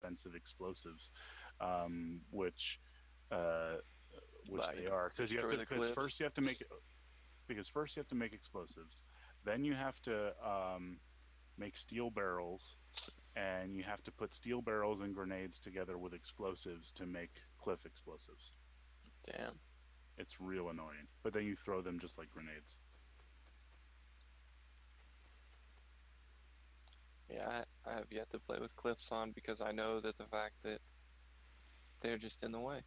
expensive explosives, which they are, because destroy the cliffs. first you have to make explosives, then you have to make steel barrels, and you have to put steel barrels and grenades together with explosives to make cliff explosives. Damn. It's real annoying, but then you throw them just like grenades. Yeah, I have yet to play with cliffs on because I know that the fact that they're just in the way.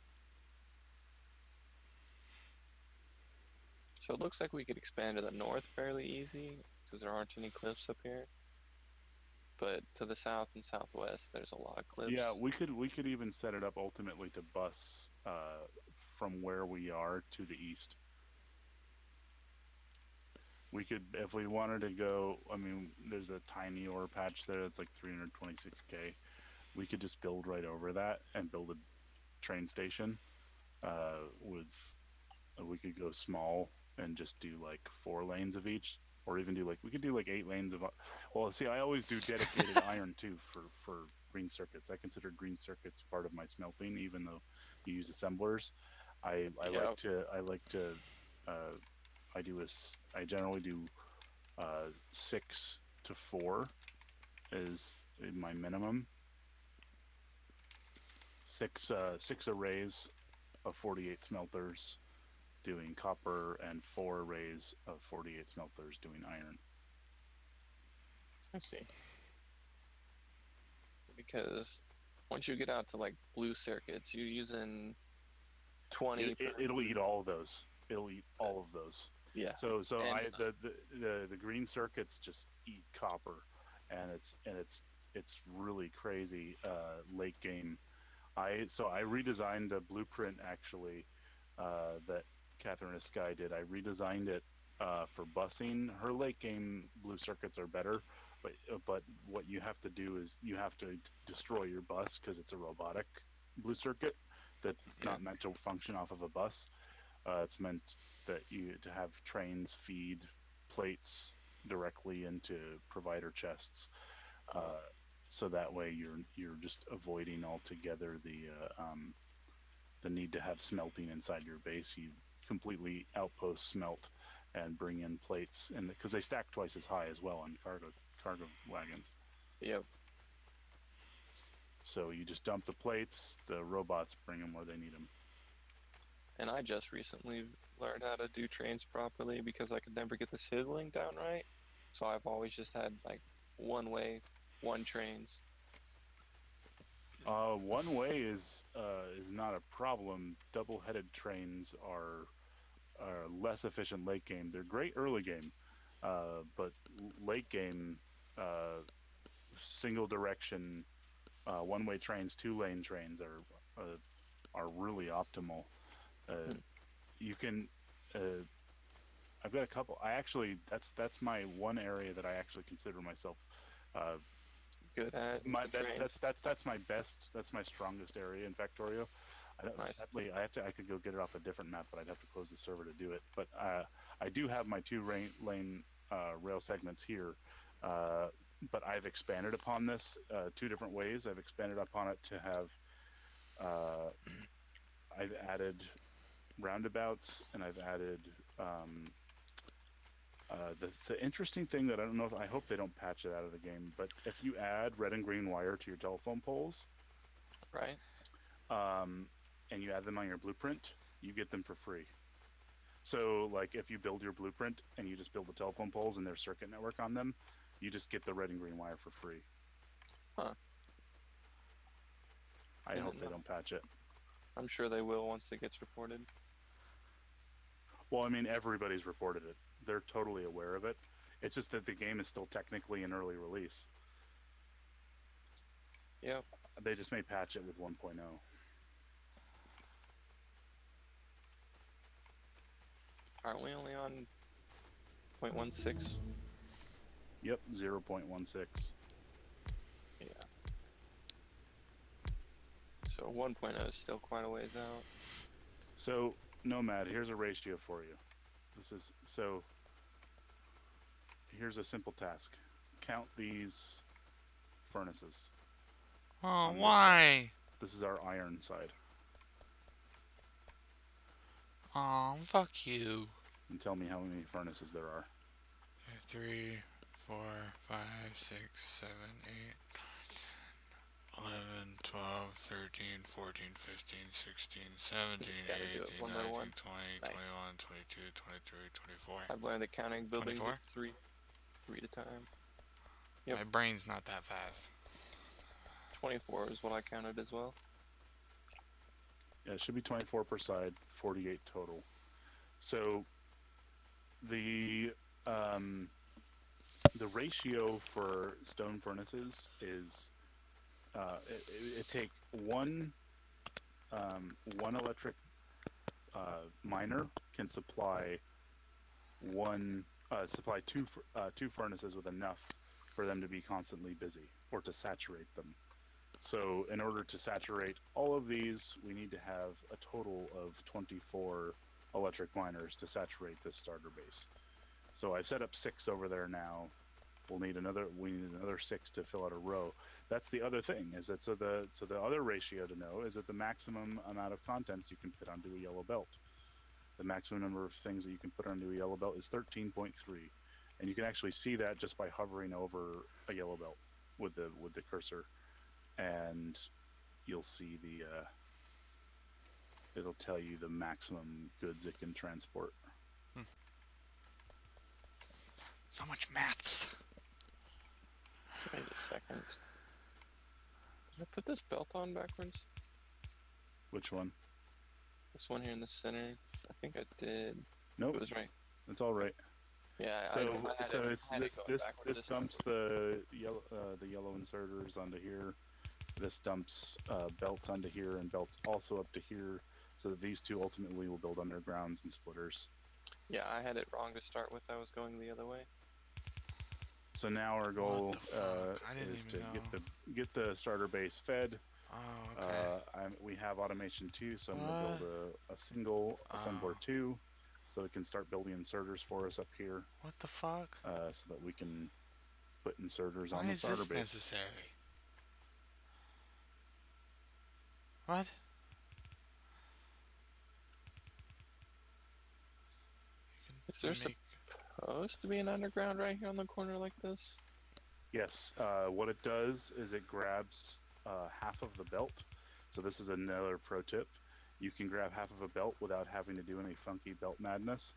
So it looks like we could expand to the north fairly easy because there aren't any cliffs up here. But to the south and southwest, there's a lot of cliffs. Yeah, we could even set it up ultimately to bus from where we are to the east. We could, if we wanted to go. I mean, there's a tiny ore patch there that's like 326K. We could just build right over that and build a train station. With we could go small and just do like 4 lanes of each, or even do like we could do like 8 lanes of. Well, see, I always do dedicated iron too for green circuits. I consider green circuits part of my smelting, even though you use assemblers. I Yep. like to I generally do 6 to 4 is my minimum. Six arrays of 48 smelters doing copper, and 4 arrays of 48 smelters doing iron. I see. Because once you get out to like blue circuits, you're using 20 per. It'll eat all of those. It'll eat all of those. Yeah. So And the green circuits just eat copper, and it's really crazy late game. I redesigned a blueprint actually that Catherine Sky did. I redesigned it for busing. Her late game blue circuits are better, but what you have to do is you have to destroy your bus because it's a robotic blue circuit that's yeah, not meant to function off of a bus. It's meant that you to have trains feed plates directly into provider chests, uh, so that way you're just avoiding altogether the need to have smelting inside your base. You completely outpost smelt and bring in plates, and because they stack twice as high as well on cargo wagons. yep. So you just dump the plates, the robots bring them where they need them. And I just recently learned how to do trains properly because I could never get the signaling down right. So I've always just had like one way, one trains. One way is not a problem. Double-headed trains are less efficient late game. They're great early game, but late game, single direction, one-way trains, 2 lane trains are really optimal. Uh, Hmm. you can. I've got a couple. I actually that's my one area that I actually consider myself. Uh, Good at my the trains. that's my best. That's my strongest area in Factorio. I don't, Nice. sadly, I could go get it off a different map, but I'd have to close the server to do it. But I do have my 2 lane rail segments here. Uh, but I've expanded upon this 2 different ways. I've expanded upon it to have. Uh, I've added roundabouts, and I've added the interesting thing that I don't know if I hope they don't patch it out of the game, but if you add red and green wire to your telephone poles, Right? um, and you add them on your blueprint, you get them for free. So, like, if you build your blueprint and you just build the telephone poles and their circuit network on them, you just get the red and green wire for free. Huh. I And hope they don't patch it. I'm sure they will once it gets reported. Well, I mean, everybody's reported it. They're totally aware of it. It's just that the game is still technically in early release. Yep. They just may patch it with 1.0. Aren't we only on 0.16? Yep, 0.16. Yeah. So 1.0 is still quite a ways out. So, Nomad, here's a ratio for you. Here's a simple task. Count these furnaces. Oh, on this side. why? This is our iron side. Oh, fuck you. And tell me how many furnaces there are. 3, 4, 5, 6, 7, 8, 11, 12, 13, 14, 15, 16, 17, Gotta do 18, it one by 19, one. 20, Nice. 21, 22, 23, 24. I've learned that counting buildings 24? at three at a time. Yep. My brain's not that fast. 24 is what I counted as well. Yeah, it should be 24 per side, 48 total. So the ratio for stone furnaces is it take one electric miner can supply two furnaces with enough for them to be constantly busy or to saturate them. So in order to saturate all of these, we need to have a total of 24 electric miners to saturate this starter base. So I've set up 6 over there now. We need another 6 to fill out a row. That's the other thing, is that so the other ratio to know is that the maximum amount of contents you can fit onto a yellow belt. The maximum number of things that you can put onto a yellow belt is 13.3, and you can actually see that just by hovering over a yellow belt with the cursor, and you'll see it'll tell you the maximum goods it can transport. So much maths. Wait a second. Did I put this belt on backwards? Which one? This one here in the center. I think I did. Nope. It was right. It's all right. Yeah. This dumps the yellow inserters onto here. This dumps belts onto here and belts also up to here, so that these two ultimately will build undergrounds and splitters. Yeah, I had it wrong to start with. I was going the other way. So now our goal is to get the starter base fed. Oh, okay. We have automation 2, so I'm going to build a single assembler 2, so it can start building inserters for us up here. What the fuck? So that we can put inserters on Why the is starter this base. necessary? What? Is there supposed to be an underground right here on the corner like this? Yes. What it does is it grabs half of the belt. So this is another pro tip. You can grab half of a belt without having to do any funky belt madness.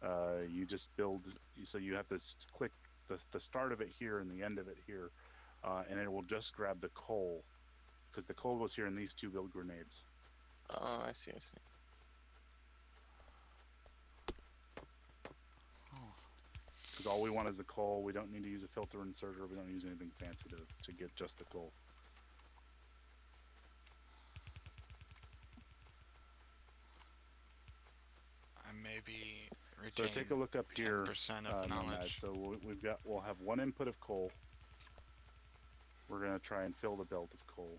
You just build, so you have to click the start of it here and the end of it here, and it will just grab the coal, because the coal goes here and these two build grenades. Oh, I see. Because all we want is the coal. We don't need to use a filter inserter. We don't use anything fancy to get just the coal. I may be So take a look up here. 10% of the knowledge. So we'll have one input of coal. We're gonna try and fill the belt of coal,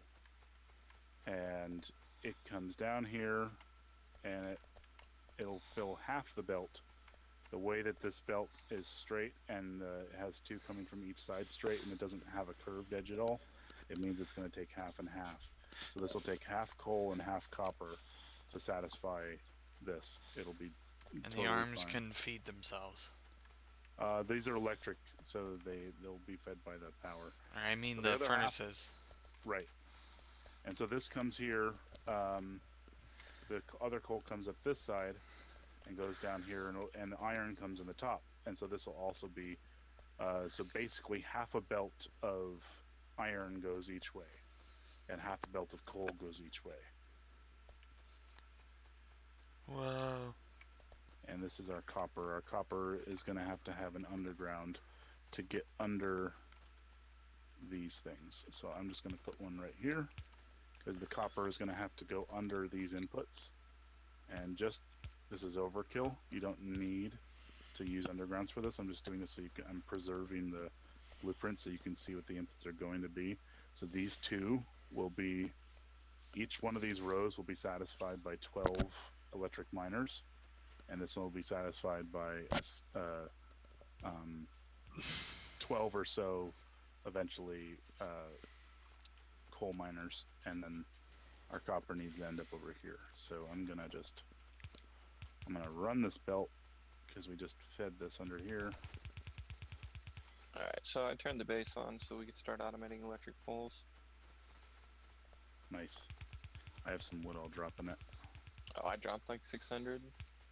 and it comes down here, and it'll fill half the belt. The way that this belt is straight and it has two coming from each side straight, and it doesn't have a curved edge at all, it means it's going to take half and half. So this will take half coal and half copper to satisfy this. It'll be and totally the arms fine. can feed themselves. These are electric, so they'll be fed by the power. I mean So the furnaces. Right. And so this comes here. The other coal comes up this side and goes down here, and the iron comes in the top. And so this will also be, so basically half a belt of iron goes each way, and half a belt of coal goes each way. Whoa. And this is our copper. Our copper is going to have an underground to get under these things. So I'm just going to put one right here, because the copper is going to have to go under these inputs. And this is overkill. You don't need to use undergrounds for this. I'm just doing this so I'm preserving the blueprint so you can see what the inputs are going to be. So these two will be, each one of these rows will be satisfied by 12 electric miners, and this will be satisfied by 12 or so eventually coal miners, and then our copper needs to end up over here. So I'm gonna run this belt because we just fed this under here. Alright, so I turned the base on so we could start automating electric poles. Nice. I have some wood I'll drop in it. Oh, I dropped like 600.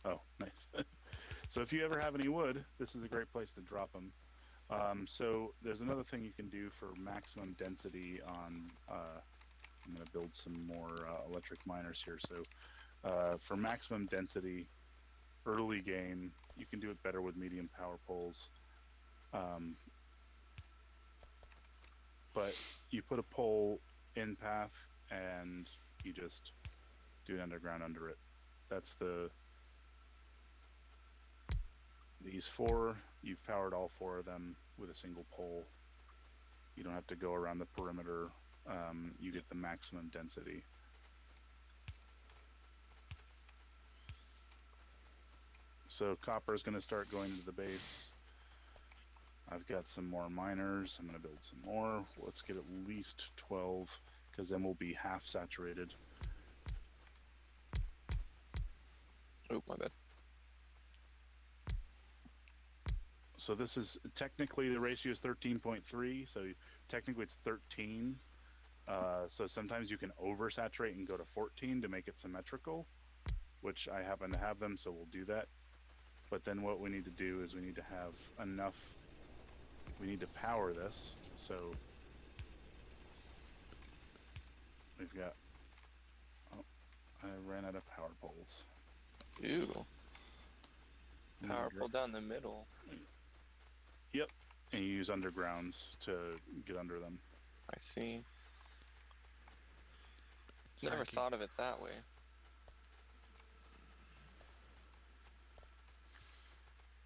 Oh, nice. So if you ever have any wood, this is a great place to drop them. So there's another thing you can do for maximum density on, I'm going to build some more electric miners here. So for maximum density, early game, you can do it better with medium power poles. But you put a pole in path and you just do an underground under it. That's these 4, you've powered all 4 of them with a single pole. You don't have to go around the perimeter. You get the maximum density. So copper is going to start going to the base. I've got some more miners. I'm going to build some more. Let's get at least 12, because then we'll be half saturated. Oh, my bad. So this is technically the ratio is 13.3, so technically it's 13. So sometimes you can oversaturate and go to 14 to make it symmetrical, which I happen to have them, so we'll do that. But then what we need to do is we need to have enough, we need to power this. So we've got, oh, I ran out of power poles. Ew. Power pole down the middle. Yep, and you use undergrounds to get under them. I see. Never thought of it that way.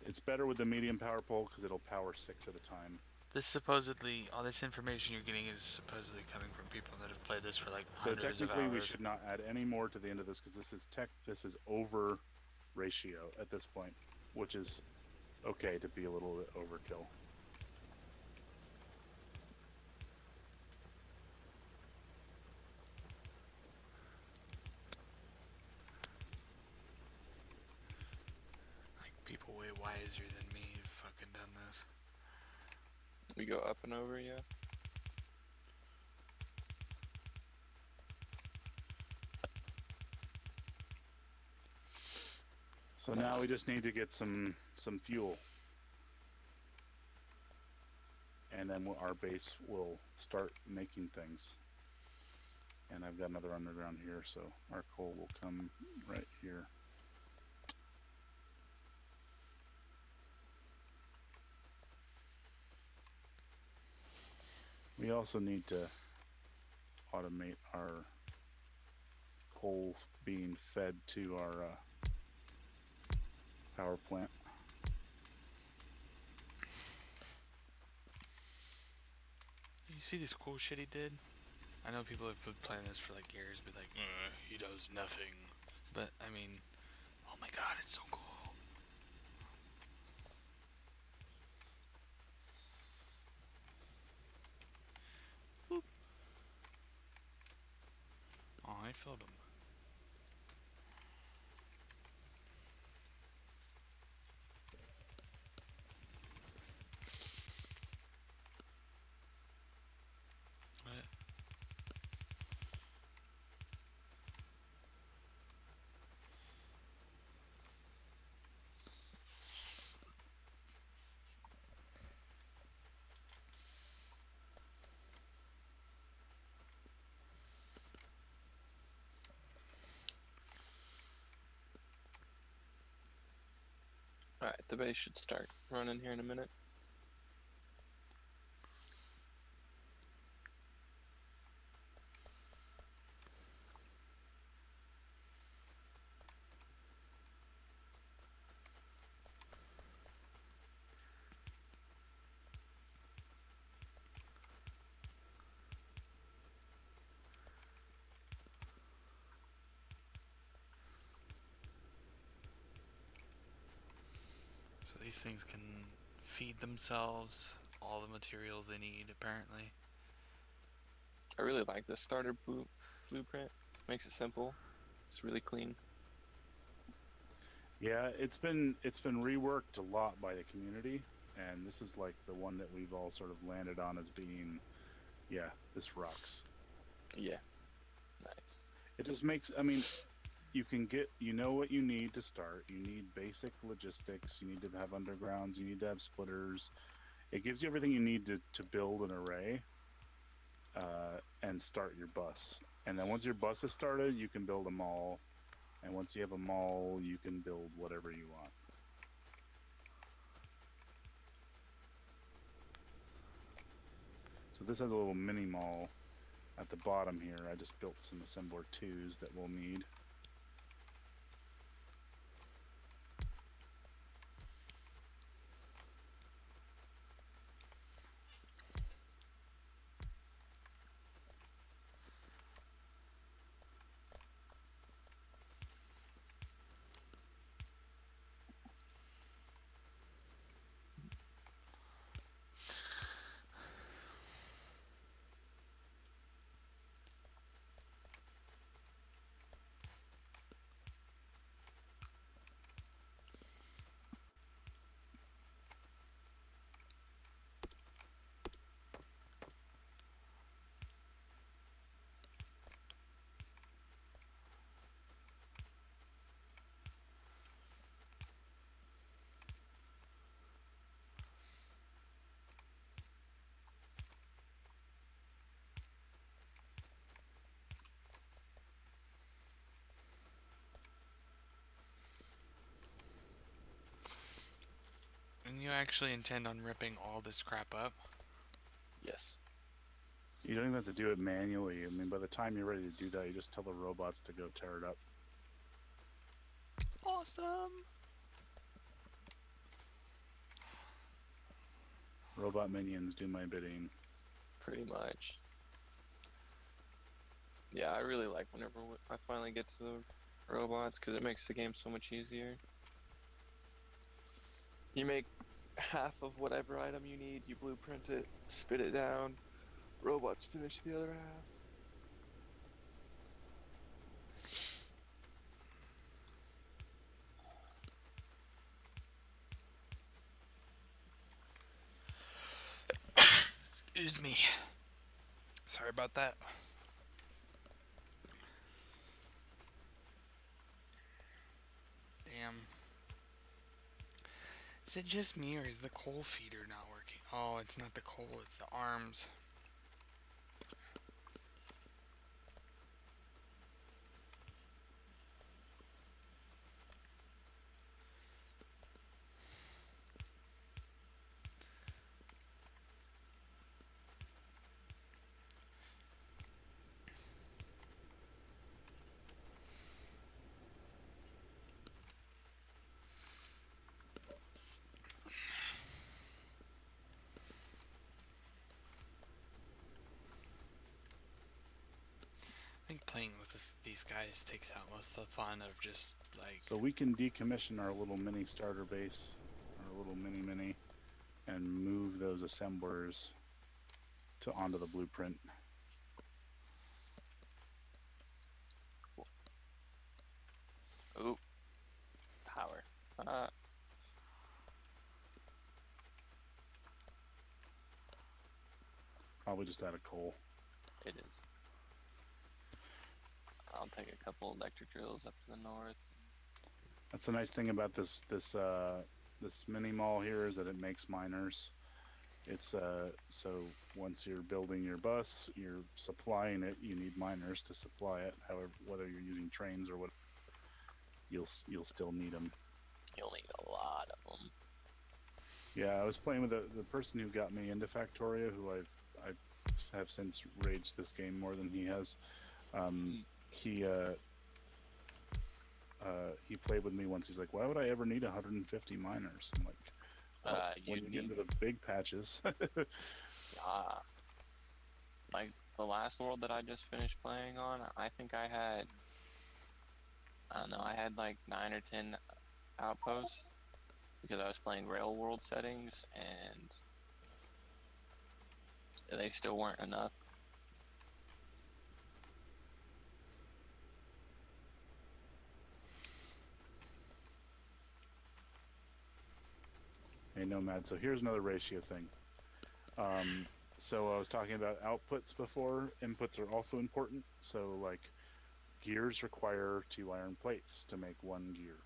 It's better with the medium power pole because it'll power 6 at a time. This supposedly, all this information you're getting is supposedly coming from people that have played this for like hundreds of hours. So technically we should not add any more to the end of this because this is over ratio at this point, which is okay to be a little bit overkill. Like people way wiser than me have fucking done this. We go up and over, yeah. So now we just need to get some fuel. And then our base will start making things. And I've got another underground here, so our coal will come right here. We also need to automate our coal being fed to our power plant. You see this cool shit he did? I know people have been playing this for like years, but like, he does nothing. But I mean, oh my god, it's so cool. Boop. Oh, I filled him. Alright, the base should start running here in a minute. So these things can feed themselves all the materials they need, apparently. I really like the starter blueprint. Makes it simple. It's really clean. Yeah, it's been reworked a lot by the community, and this is like the one that we've all sort of landed on as being, yeah, this rocks. Yeah, nice. It just makes, I mean, you can get, you know what you need to start. You need basic logistics. You need to have undergrounds. You need to have splitters. It gives you everything you need to build an array and start your bus. And then once your bus is started, you can build a mall. And once you have a mall, you can build whatever you want. So this has a little mini mall at the bottom here. I just built some assembler 2s that we'll need. And you actually intend on ripping all this crap up? Yes. You don't even have to do it manually. I mean, by the time you're ready to do that, you just tell the robots to go tear it up. Awesome! Robot minions do my bidding. Pretty much. Yeah, I really like whenever I finally get to the robots because it makes the game so much easier. You make half of whatever item you need, you blueprint it, spit it down, robots finish the other half. Excuse me. Sorry about that. Damn. Is it just me, or is the coal feeder not working? Oh, it's not the coal, it's the arms. I think playing with these guys takes out most of the fun of just like. So we can decommission our little mini starter base, our little mini, and move those assemblers onto the blueprint. Ooh. Power. Probably just out of coal. It is. I'll take a couple electric drills up to the north. That's the nice thing about this mini mall here is that it makes miners. It's so once you're building your bus, you're supplying it. You need miners to supply it. However, whether you're using trains or what, you'll still need them. You'll need a lot of them. Yeah, I was playing with the person who got me into Factorio, who I have since raged this game more than he has. He played with me once. He's like, "Why would I ever need 150 miners?" I'm like, well, when you get into the big patches. Like the last world that I just finished playing on, I think I had, I don't know, I had like 9 or 10 outposts because I was playing rail world settings and they still weren't enough. Hey, Nomad. So here's another ratio thing. So I was talking about outputs before. Inputs are also important. So like gears require 2 iron plates to make 1 gear.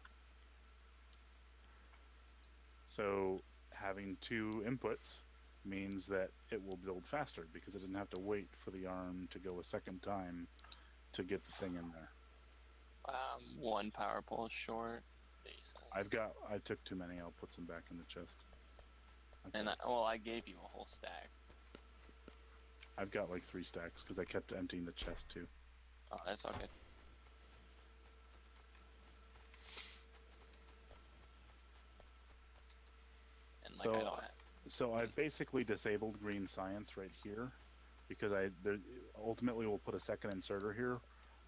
So having 2 inputs means that it will build faster because it doesn't have to wait for the arm to go a second time to get the thing in there. 1 power pole short. I took too many. I'll put some back in the chest. Okay. And I gave you a whole stack. I've got like 3 stacks because I kept emptying the chest too. Oh, that's all good. And like So I've basically disabled green science right here because ultimately we'll put a second inserter here,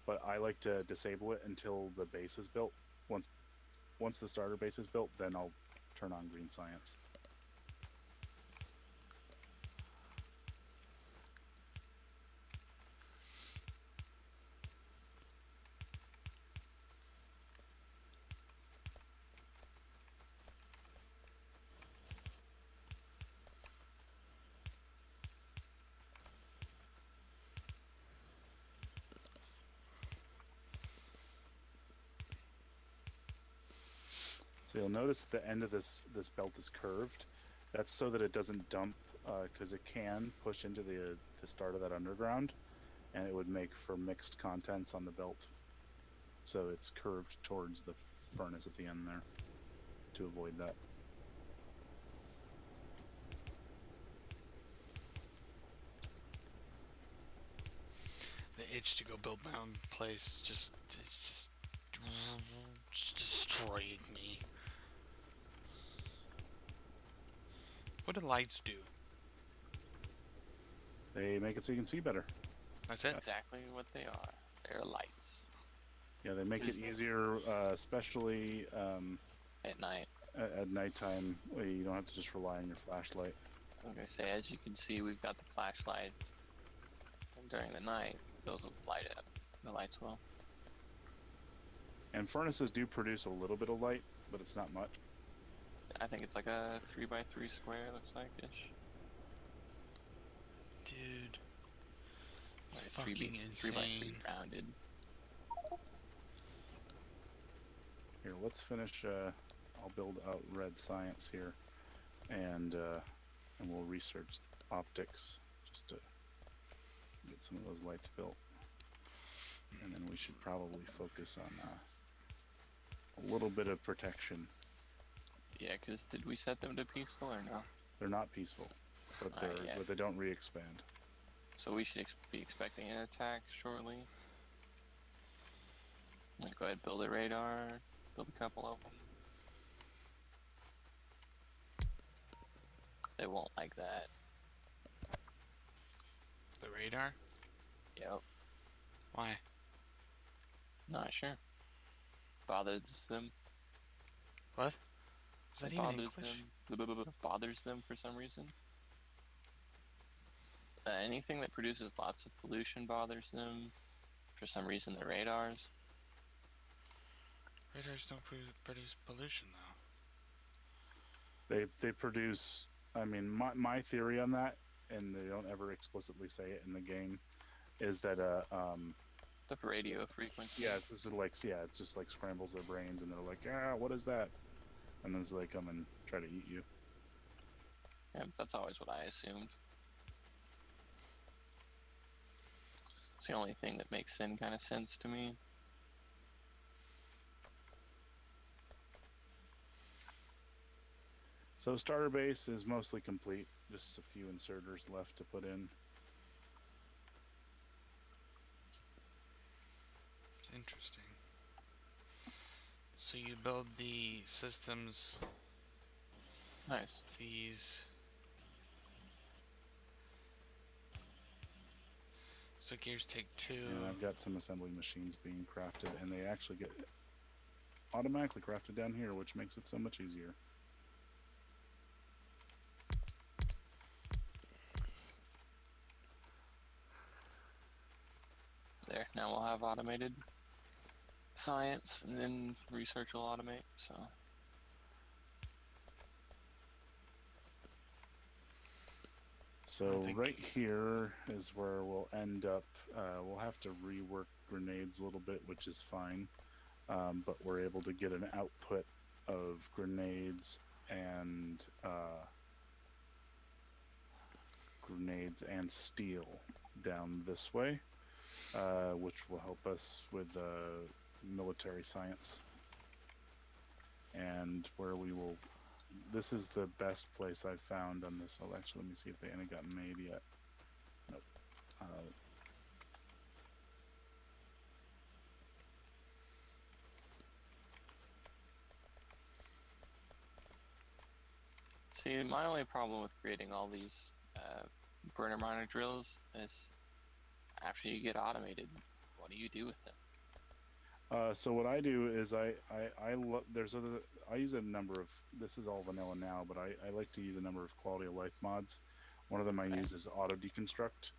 but I like to disable it until the base is built. Once the starter base is built, then I'll turn on green science. So you'll notice the end of this belt is curved. That's so that it doesn't dump, because it can push into the start of that underground, and it would make for mixed contents on the belt. So it's curved towards the furnace at the end there to avoid that. The itch to go build my own place just destroyed me. What do lights do? They make it so you can see better. That's it? exactly what they are. They're lights. Yeah, they make it easier, especially At night. at nighttime. You don't have to just rely on your flashlight. Like I say, as you can see, we've got the flashlight. And during the night, those will light up. The lights will. And furnaces do produce a little bit of light, but it's not much. I think it's like a 3x3 square, looks like ish. Dude. Like Fucking 3x3 insane. rounded. Here, let's finish. I'll build out red science here, and we'll research optics just to get some of those lights built. And then we should probably focus on a little bit of protection. Yeah, because did we set them to peaceful or no? They're not peaceful, but they don't re-expand. So we should be expecting an attack shortly. Like, go ahead, build a radar, build a couple of them. They won't like that. The radar? Yep. Why? Not sure. Bothers them. What? Is that even Bothers English? them. Bothers them for some reason. Anything that produces lots of pollution bothers them. For some reason, the radars. Radars don't produce pollution, though. They produce. I mean, my theory on that, and they don't ever explicitly say it in the game, is that The radio frequency. yeah, it's just like scrambles their brains, and they're like, what is that? And then so they come and try to eat you. Yeah, that's always what I assumed. It's the only thing that makes kind of sense to me. So starter base is mostly complete. Just a few inserters left to put in. It's interesting. So you build the systems. Nice. These. So gears take 2. And I've got some assembly machines being crafted, and they actually get automatically crafted down here, which makes it so much easier. There. Now we'll have automated science, and then research will automate. So. So right here is where we'll end up. We'll have to rework grenades a little bit, which is fine. But we're able to get an output of grenades and steel down this way, which will help us with military science. And where we will, this is the best place I've found on this. Oh, actually, let me see if they haven't gotten made yet. Nope. See, my only problem with creating all these burner miner drills is after you get automated, what do you do with them? So what I do is I use a number of, this is all vanilla now, but I like to use a number of quality of life mods. One of them I use is auto deconstruct,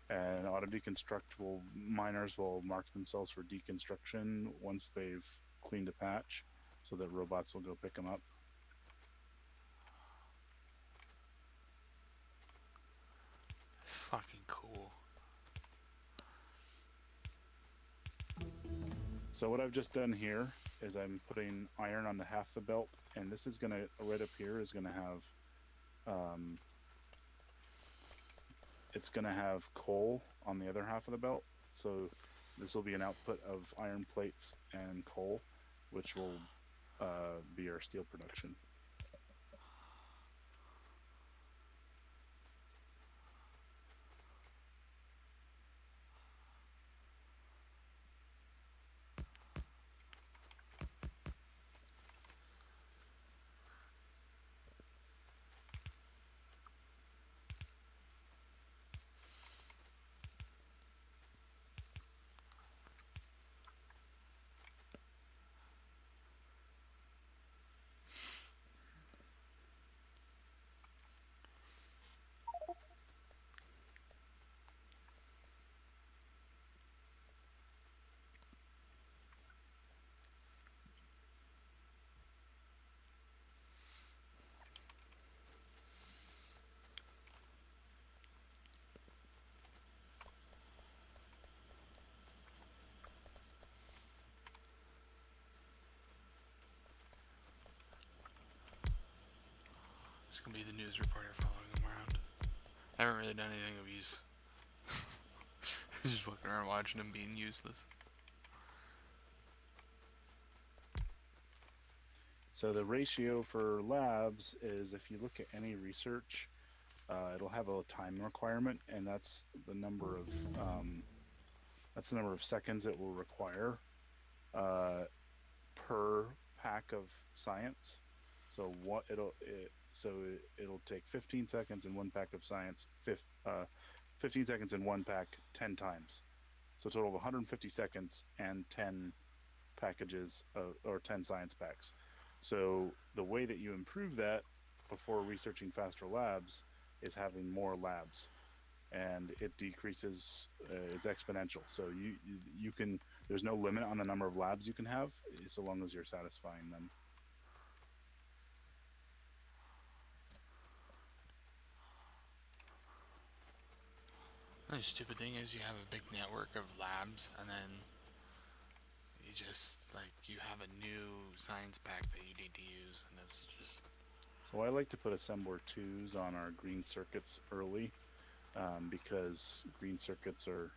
and auto deconstruct miners will mark themselves for deconstruction once they've cleaned a patch, so that robots will go pick them up. Fucking cool. So what I've just done here is I'm putting iron on the half the belt, and this is gonna, right up here is gonna have, it's gonna have coal on the other half of the belt. So this will be an output of iron plates and coal, which will be our steel production. It's gonna be the news reporter following them around. I haven't really done anything of use. Just walking around watching them being useless. So the ratio for labs is, if you look at any research, it'll have a time requirement, and that's the number of seconds it will require per pack of science. So it'll take 15 seconds in one pack of science, 15 seconds in one pack 10 times. So a total of 150 seconds and 10 packages or 10 science packs. So the way that you improve that before researching faster labs is having more labs, and it decreases, it's exponential. So you can, there's no limit on the number of labs you can have, so long as you're satisfying them. The stupid thing is you have a big network of labs, and then you just, like, you have a new science pack that you need to use, and it's just... So I like to put assembler 2s on our green circuits early, because green circuits are,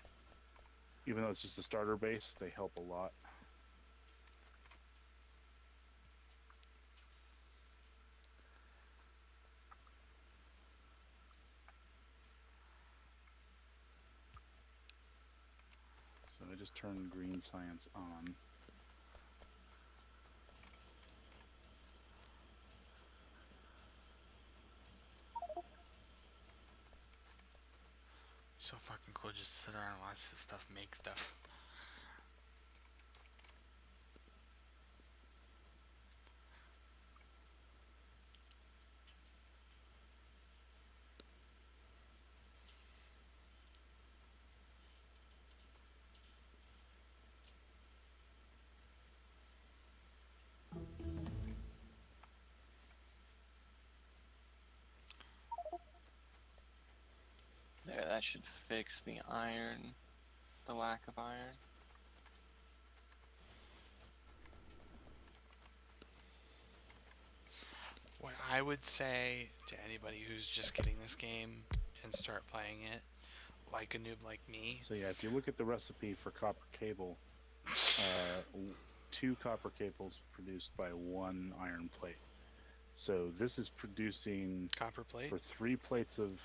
even though it's just a starter base, they help a lot. So I just turn green science on. So fucking cool just to sit around and watch this stuff make stuff. that should fix the iron, the lack of iron. What I would say to anybody who's just getting this game and start playing it, like a noob like me. So yeah, if you look at the recipe for copper cable, 2 copper cables produced by 1 iron plate. So this is producing Copper plate? for 3 plates of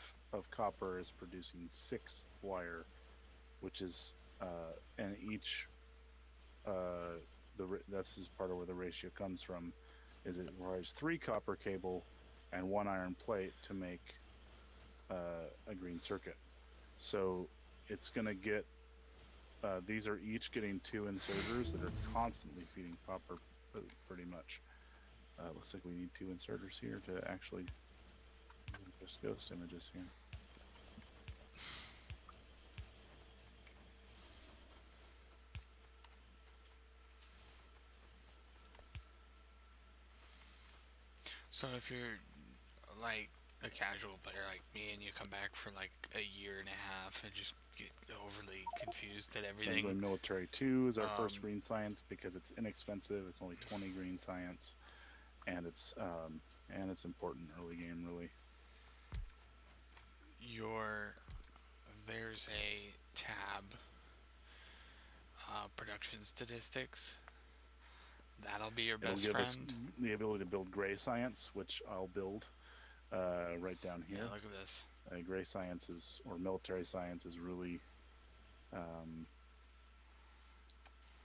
copper is producing 6 wire, which is and each that's part of where the ratio comes from, is it requires 3 copper cable and 1 iron plate to make a green circuit. So it's gonna get these are each getting 2 inserters that are constantly feeding copper, pretty much. Looks like we need 2 inserters here to actually just ghost images here. So if you're like a casual player like me and you come back for like a year and a half and just get overly confused at everything. So military 2 is our first green science because it's inexpensive. It's only 20 green science, and it's important early game, really. There's a tab, production statistics. That'll be your best friend. It'll give us the ability to build gray science, which I'll build right down here. Yeah, look at this. Gray science or military science is really,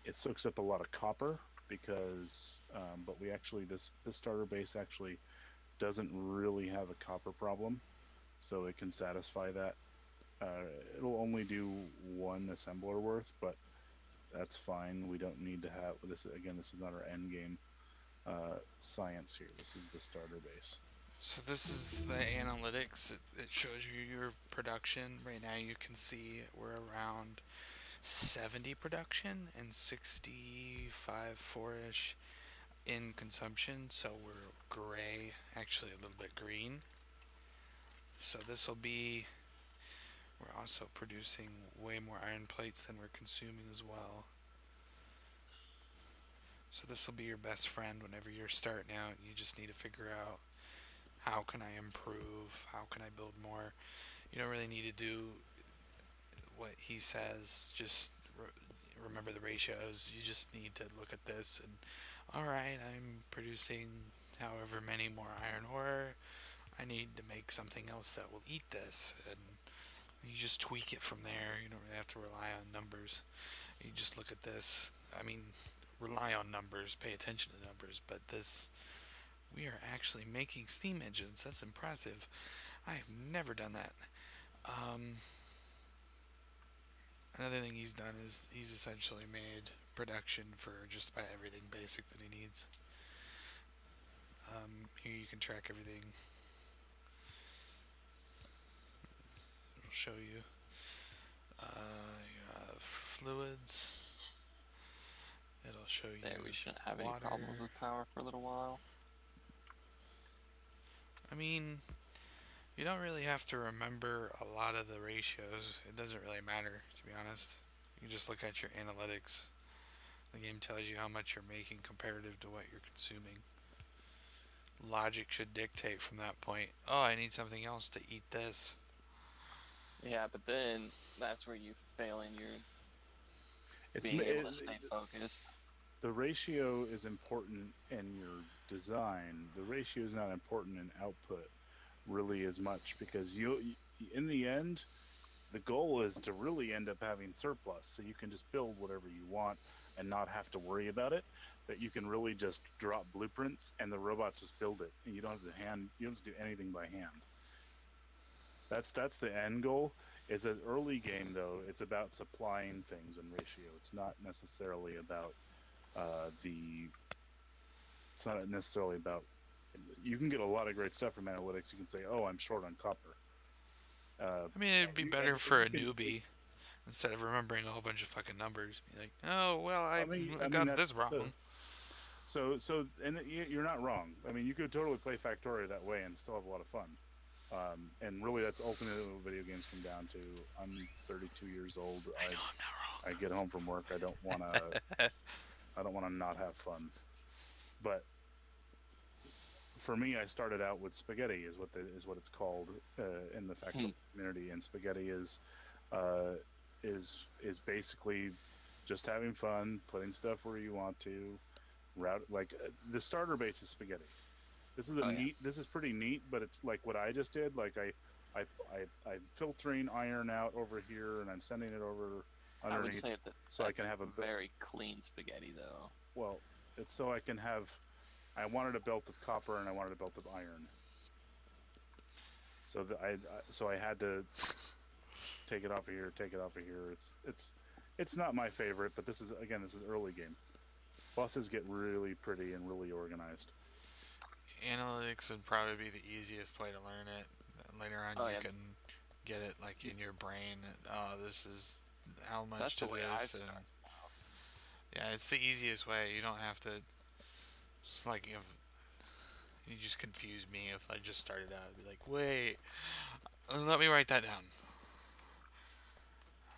it soaks up a lot of copper because, but we actually, this starter base actually doesn't really have a copper problem, so it can satisfy that. It'll only do 1 assembler worth, but that's fine. We don't need to have this. Again, this is not our end game science here. This is the starter base. So this is the analytics. It shows you your production. Right now you can see we're around 70 production and 65, 4-ish in consumption. So we're gray, actually a little bit green. So this will be, we're also producing way more iron plates than we're consuming as well. So this will be your best friend whenever you're starting out. You just need to figure out, how can I improve? How can I build more? You don't really need to do what he says. Just remember the ratios. You just need to look at this and, alright, I'm producing however many more iron ore. I need to make something else that will eat this. And you just tweak it from there. You don't really have to rely on numbers. You just look at this. I mean, rely on numbers. Pay attention to numbers. But this... We are actually making steam engines. That's impressive. I have never done that. Another thing he's done is he's essentially made production for just about everything basic that he needs. Here you can track everything. It'll show you. You have fluids. It'll show you. There, we shouldn't have water. any problems with power for a little while. I mean, you don't really have to remember a lot of the ratios. It doesn't really matter, to be honest. You just look at your analytics. The game tells you how much you're making comparative to what you're consuming. Logic should dictate from that point. Oh, I need something else to eat this. Yeah, but then that's where you fail in your being able to stay focused. The ratio is important in your design. The ratio is not important in output really as much, because in the end, the goal is to really end up having surplus, so you can just build whatever you want and not have to worry about it. That you can really just drop blueprints and the robots just build it, and you don't have to do anything by hand. That's the end goal. It's an early game though. It's about supplying things and ratio. It's not necessarily about it's not necessarily about, you can get a lot of great stuff from analytics. You can say, oh, I'm short on copper. I mean, it'd be better for a newbie, instead of remembering a whole bunch of fucking numbers. Be like, oh, well, I got this wrong. So, and you're not wrong. I mean, you could totally play Factorio that way and still have a lot of fun. And really, that's ultimately what video games come down to. I'm 32 years old. I know I'm not I get home from work. I don't want to. I don't want to not have fun. But for me, I started out with spaghetti, is what it's called in the Factorio community, and spaghetti uh, is basically just having fun, putting stuff where you want to, route like the starter base is spaghetti. This is This is pretty neat, but it's like what I just did. Like I'm filtering iron out over here, and I'm sending it over underneath, I would say so I can have a very clean spaghetti, though. well. It's so I can have. I wanted a belt of copper and I wanted a belt of iron. So I had to take it off of here, take it off of here. It's not my favorite, but this is early game. Bosses get really pretty and really organized. Analytics would probably be the easiest way to learn it. Later on, you can get it like in your brain. Oh, this is how much That's to the way this. And yeah, it's the easiest way. You don't have to. Like if you just confuse me if I just started out, I'd be like, wait, let me write that down.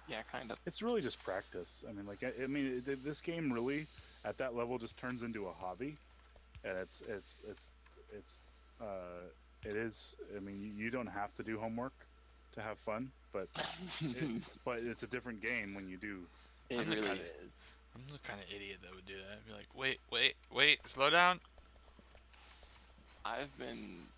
Yeah, kind of. It's really just practice. I mean, this game really at that level just turns into a hobby, and it is. I mean, you don't have to do homework to have fun, but but it's a different game when you do. It really is. I'm the kind of idiot that would do that. I'd be like, wait, slow down. I've been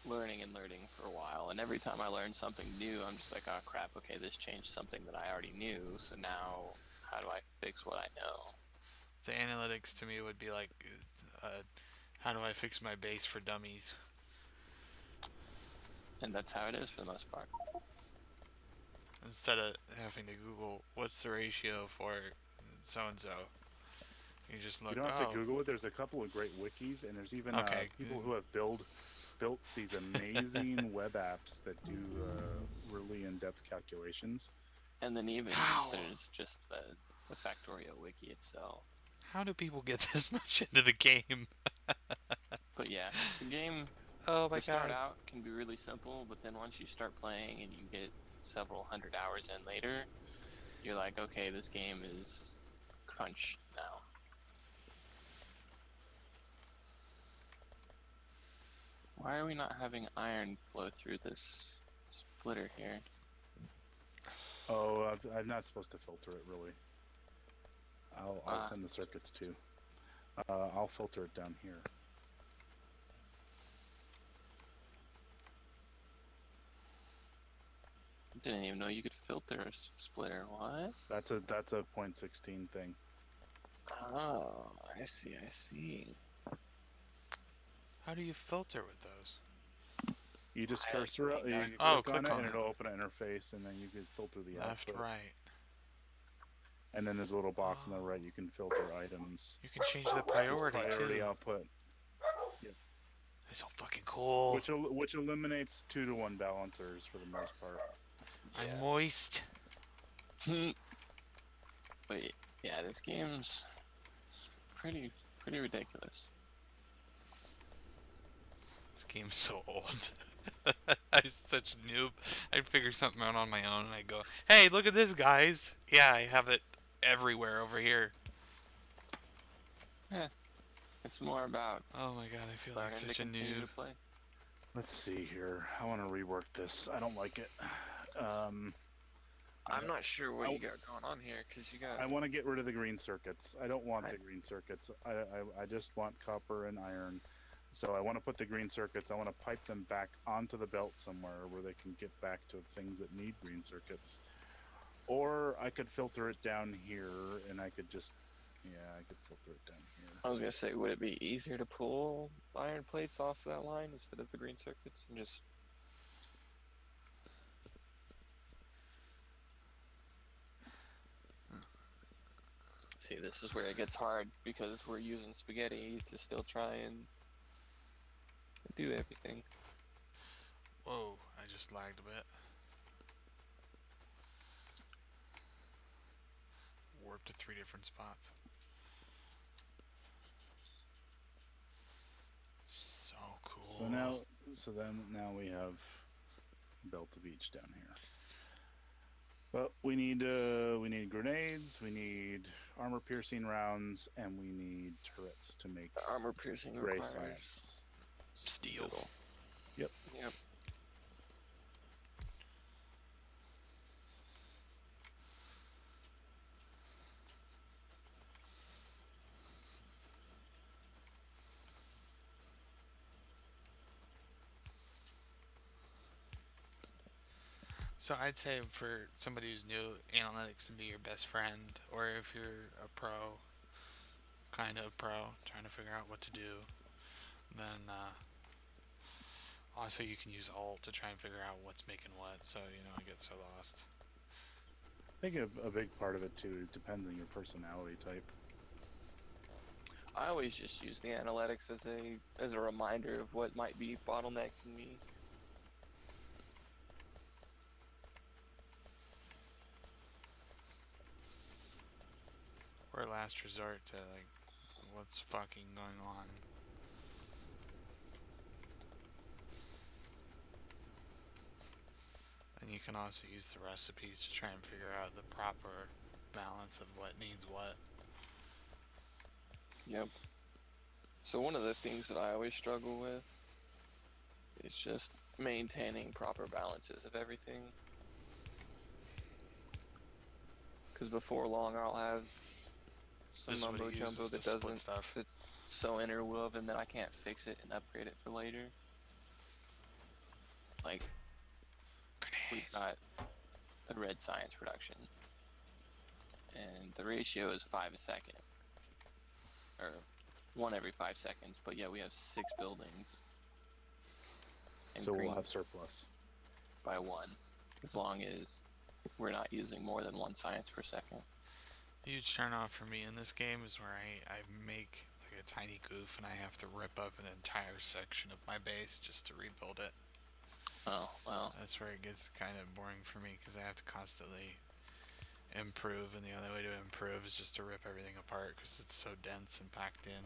learning and learning for a while, and every time I learn something new, I'm just like, oh crap, okay, this changed something that I already knew, so now how do I fix what I know? The analytics to me would be like, how do I fix my base for dummies? And that's how it is for the most part. Instead of having to Google, what's the ratio for so-and-so? You just look. You don't have to Google it. There's a couple of great wikis, and there's even people who have built these amazing web apps that do really in-depth calculations. And then even there's just the Factorio wiki itself. How do people get this much into the game? But yeah, the game to start out can be really simple, but then once you start playing and you get several hundred hours in later, you're like, okay, this game is crunch now. Why are we not having iron flow through this splitter here? Oh, I'm not supposed to filter it, really. I'll send the circuits too. I'll filter it down here. Didn't even know you could filter a splitter. What? That's a 0.16 thing. Oh, I see. How do you filter with those? You just cursor it, you click on it, and it'll open an interface, and then you can filter the left, output. right. And then there's a little box on the right. You can filter items. You can change the priority too. Output. Yep. It's so fucking cool. Which eliminates 2-to-1 balancers for the most part. Yeah. I'm moist. Wait, yeah, this game's pretty ridiculous. This game's so old. I'm such a noob. I'd figure something out on my own and I'd go, hey, look at this, guys. Yeah, I have it everywhere over here. Yeah. It's more about... Oh my god, I feel like such a noob. Let's see here. I want to rework this. I don't like it. I'm not sure what you got going on here, because you got... I want to get rid of the green circuits. I don't want the green circuits. I just want copper and iron. So I want to put the green circuits, I want to pipe them back onto the belt somewhere where they can get back to things that need green circuits. Or I could filter it down here, and I could just, I could filter it down here. I was going to say, would it be easier to pull iron plates off that line instead of the green circuits and just... See, this is where it gets hard, because we're using spaghetti to still try and do everything. Whoa, I just lagged a bit. Warped to 3 different spots. So cool. So now we have belt of each down here. But we need grenades, we need armor-piercing rounds, and we need turrets to make The armor piercing gray requires science. Steel. Yep. Yep. So I'd say for somebody who's new, analytics can be your best friend, or if you're a pro, kind of pro, trying to figure out what to do, then also you can use alt to try and figure out what's making what, so you don't get so lost. I think a big part of it too depends on your personality type. I always just use the analytics as a reminder of what might be bottlenecking me. Or last resort to like, what's fucking going on. And you can also use the recipes to try and figure out the proper balance of what needs what. Yep. So one of the things that I always struggle with is just maintaining proper balances of everything. Because before long I'll have some mumbo jumbo that doesn't, stuff. that's so interwoven that I can't fix it and upgrade it for later. Like, we've got a red science production, and the ratio is 5 a second, or 1 every 5 seconds, but yeah, we have 6 buildings. And So we'll green have surplus. by 1, as long as we're not using more than 1 science per second. A huge turnoff for me in this game is where I make like a tiny goof and I have to rip up an entire section of my base just to rebuild it. Oh, well. That's where it gets kind of boring for me because I have to constantly improve, and the only way to improve is just to rip everything apart because it's so dense and packed in.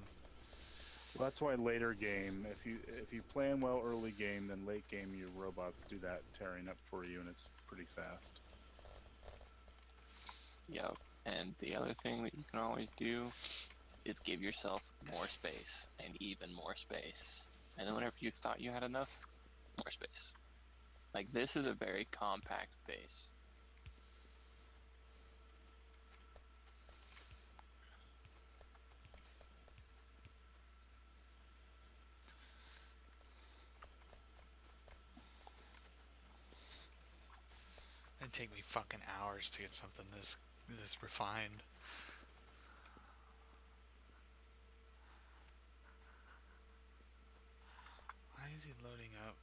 Well, that's why later game, if you plan well early game, then late game your robots do that tearing up for you, and it's pretty fast. Yep. And the other thing that you can always do is give yourself more space, and even more space. And then whenever you thought you had enough, more space. Like, this is a very compact base. It'd take me fucking hours to get something this refined. Why is he loading up?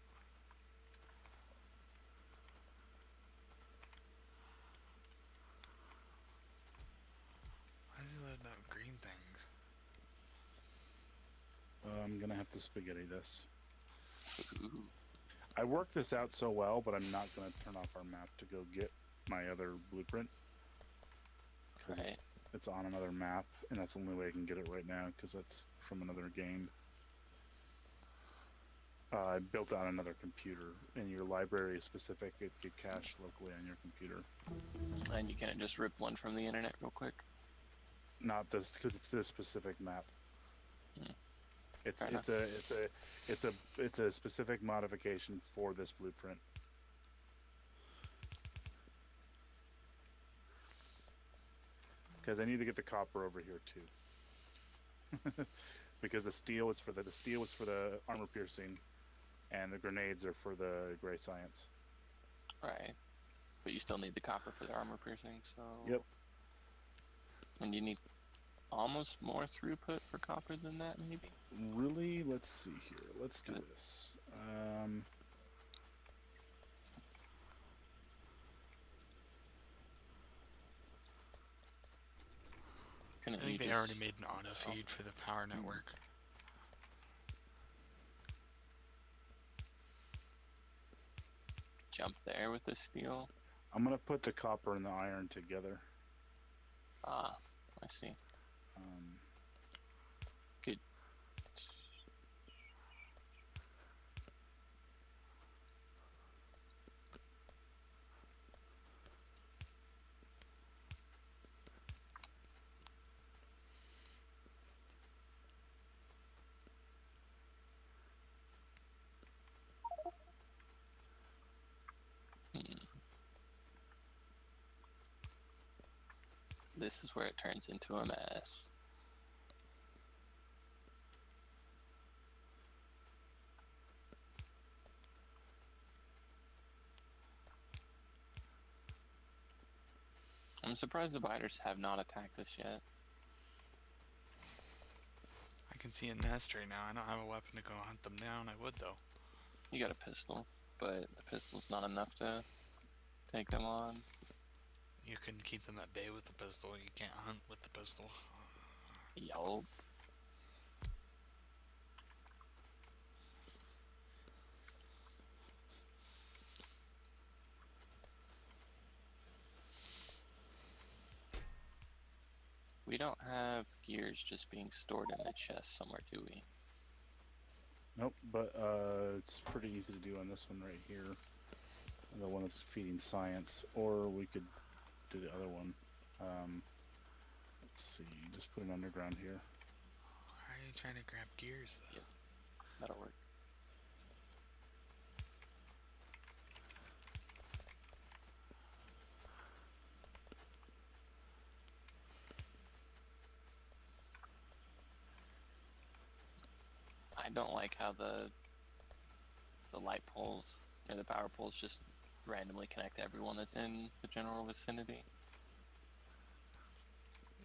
Why is he loading up green things? I'm gonna have to spaghetti this. Ooh. I worked this out so well, but I'm not gonna turn off our map to go get my other blueprint. Right. It's on another map, and that's the only way I can get it right now, because that's from another game. I built on another computer, and your library is specific. It get cached locally on your computer. And you can't just rip one from the internet real quick. Not this, because it's this specific map. Hmm. It's a specific modification for this blueprint. Because I need to get the copper over here too. Because the steel was for the armor piercing, and the grenades are for the gray science. Right. But you still need the copper for the armor piercing, so... Yep. And you need almost more throughput for copper than that, maybe? Really? Let's see here. Let's do this. I think they already made an auto feed for the power network. Jump there with the steel. I'm gonna put the copper and the iron together. Ah, I see. Good. this is where it turns into a mess. I'm surprised the biters have not attacked us yet. I can see a nest right now. I don't have a weapon to go hunt them down. I would, though. You got a pistol, but the pistol's not enough to take them on. You can keep them at bay with the pistol. You can't hunt with the pistol. Yup. We don't have gears just being stored in a chest somewhere, do we? Nope, but it's pretty easy to do on this one right here. The one that's feeding science, or we could do the other one. Let's see, just put an underground here. Why are you trying to grab gears, though? Yep. That'll work. I don't like how the light poles or the power poles just randomly connect everyone that's in the general vicinity.